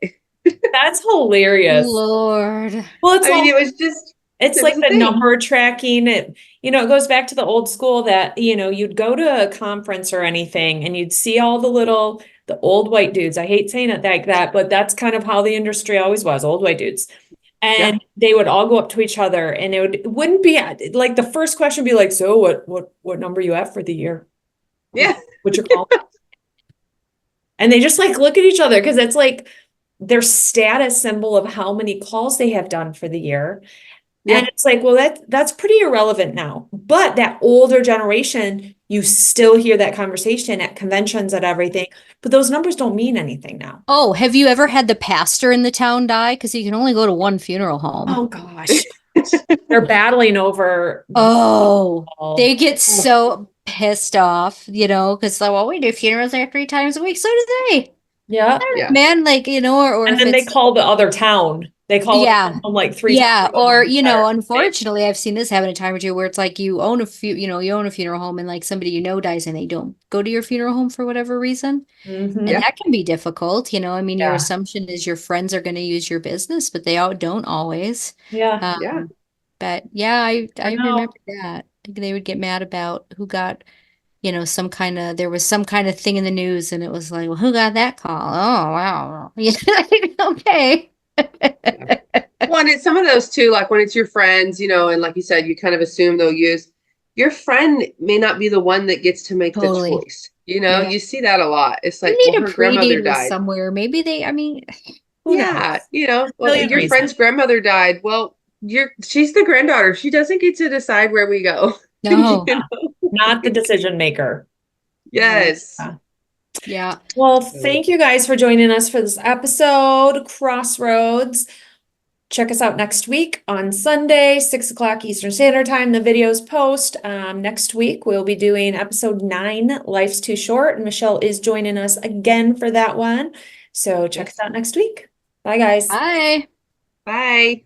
That's hilarious. Lord. Well, it's I mean, like, it was just, it's it like was a the thing. number tracking. It goes back to the old school that, you'd go to a conference or anything and you'd see all the old white dudes. I hate saying it like that, but that's kind of how the industry always was, old white dudes. And they would all go up to each other and it wouldn't be like the first question would be like, so what number you have for the year? Yeah. What's your call? And they just like look at each other because it's like their status symbol of how many calls they have done for the year. Yeah. And it's like, well, that's pretty irrelevant now. But that older generation, you still hear that conversation at conventions and everything. But those numbers don't mean anything now. Oh, have you ever had the pastor in the town die? Because you can only go to one funeral home. Oh gosh. They're battling over Oh, they get Oh. so pissed off, because like, well, we do funerals there 3 times a week. So do they. Yeah. Yeah. Man, like, or And if then they it's, call the other town. They call yeah. it like 3 Yeah, times. or unfortunately, I've seen this happen a time or two where it's like you own a funeral home and like somebody dies and they don't go to your funeral home for whatever reason. Mhm. And that can be difficult, I mean, your Yeah. assumption is your friends are going to use your business, but they don't always. Yeah. Yeah. But yeah, I know. remember that. They would get mad about who got, there was some kind of thing in the news and it was like, well, who got that call? Oh, wow. Okay. Well, and it's some of those too, like when it's your friends, and like you said, you kind of assume they'll use your friend may not be the one that gets to make Totally. the choice. Yeah. You see that a lot. It's like, You need well, a her grandmother predate died. somewhere. Maybe who Yeah, knows? well, Million your reasons. friend's grandmother died. Well, she's the granddaughter. She doesn't get to decide where we go. No. You know? Not the decision maker. Yes. Yeah. Yeah. Well, thank you guys for joining us for this episode, Crossroads. Check us out next week on Sunday, 6:00 Eastern Standard Time. The videos post. Next week, we'll be doing episode 9, Life's Too Short. And Michelle is joining us again for that one. So check us out next week. Bye, guys. Bye. Bye.